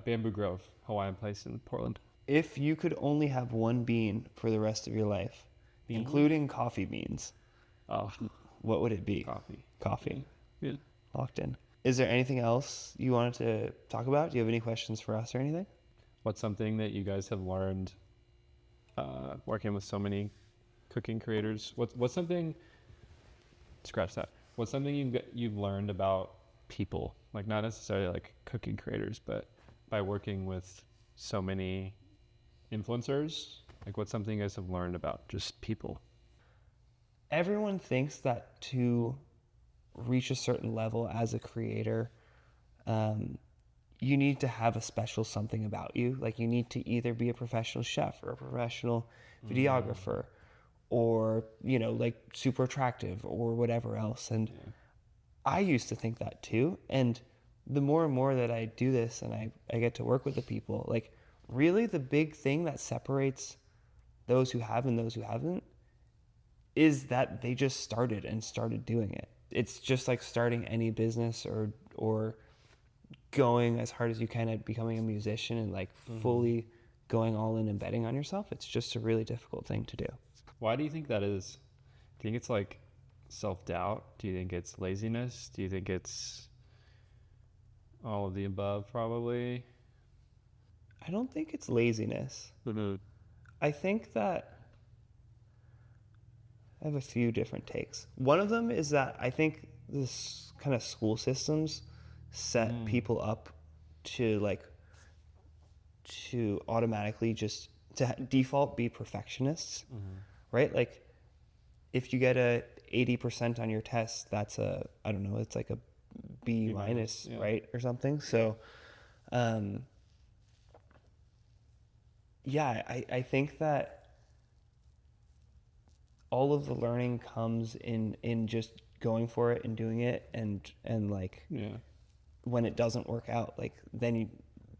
Bamboo Grove, Hawaiian place in Portland. If you could only have one bean for the rest of your life, Bean? including coffee beans, Oh, what would it be? coffee. Coffee. Yeah. Locked in. Is there anything else you wanted to talk about? Do you have any questions for us or anything? What's something that you guys have learned working with so many cooking creators? What's something? Scratch that. What's something you've learned about people? Like not necessarily like cooking creators, but by working with so many influencers. Like what's something you guys have learned about just people? Everyone thinks that to reach a certain level as a creator, you need to have a special something about you. Like you need to either be a professional chef or a professional videographer, or, you know, like super attractive or whatever else. And I used to think that too. And the more and more that I do this and I get to work with the people, like really the big thing that separates those who have and those who haven't is that they just started doing it. It's just like starting any business or going as hard as you can at becoming a musician and like fully going all in and betting on yourself. It's just a really difficult thing to do. Why do you think that is? Do you think it's like self-doubt? Do you think it's laziness? Do you think it's all of the above, probably? I don't think it's laziness. I think that I have a few different takes. One of them is that I think this kind of school systems set people up to automatically just to default be perfectionists, right? Like if you get a 80% on your test, that's I don't know, it's like a B minus, yeah. right? Or something. So, yeah, I think that all of the learning comes in just going for it and doing it, and like Yeah. when it doesn't work out, like then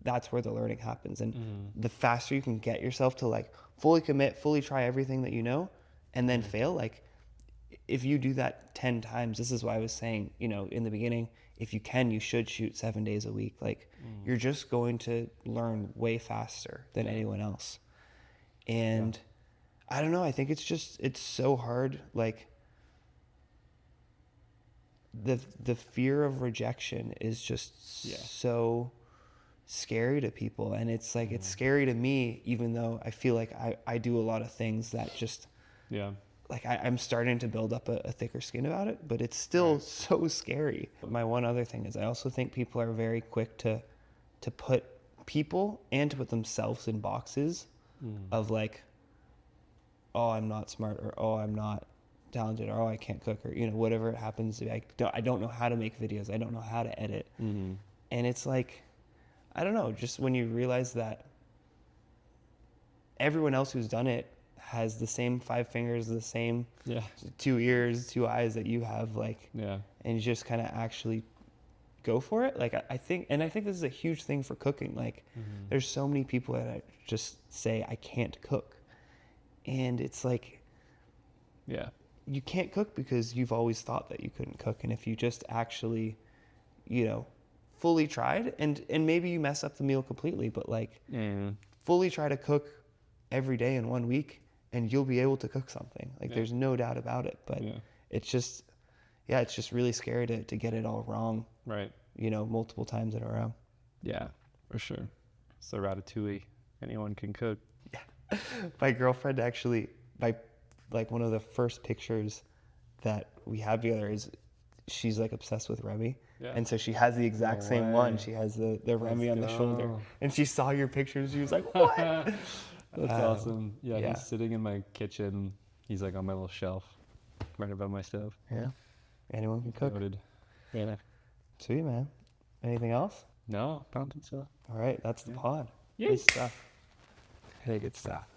that's where the learning happens. And the faster you can get yourself to like fully commit, fully try everything that you know, and then fail, like if you do that 10 times, this is why I was saying, you know, in the beginning, if you can, you should shoot 7 days a week. Like you're just going to learn way faster than anyone else. And I don't know, I think it's so hard. Like the fear of rejection is just so scary to people. And it's like, it's scary to me, even though I feel like I do a lot of things that just, like I'm starting to build up a thicker skin about it, but it's still so scary. My one other thing is I also think people are very quick to put people and to put themselves in boxes of like, oh, I'm not smart, or oh, I'm not talented, or oh, I can't cook, or you know, whatever it happens to be. I don't know how to make videos. I don't know how to edit. And it's like, I don't know, just when you realize that everyone else who's done it has the same 5 fingers, the same 2 ears, 2 eyes that you have, like, and you just kind of actually go for it. Like I think this is a huge thing for cooking. Like there's so many people that just say I can't cook, and it's like, you can't cook because you've always thought that you couldn't cook. And if you just actually, you know, fully tried, and maybe you mess up the meal completely, but like fully try to cook every day in 1 week, and you'll be able to cook something. Like there's no doubt about it. But it's just, it's just really scary to get it all wrong. Right. You know, multiple times in a row. Yeah, for sure. It's the ratatouille. Anyone can cook. Yeah. My girlfriend actually, like one of the first pictures that we have together is she's like obsessed with Remy. And so she has the exact same one. She has the Remy on the shoulder. And she saw your pictures. She was like, what? That's awesome. Yeah, he's sitting in my kitchen. He's like on my little shelf right above my stove. Yeah. Anyone can cook. Noted. Yeah. Sweet, man. Anything else? No, I don't think so. All right, that's the pod. Good stuff. Hey, good stuff.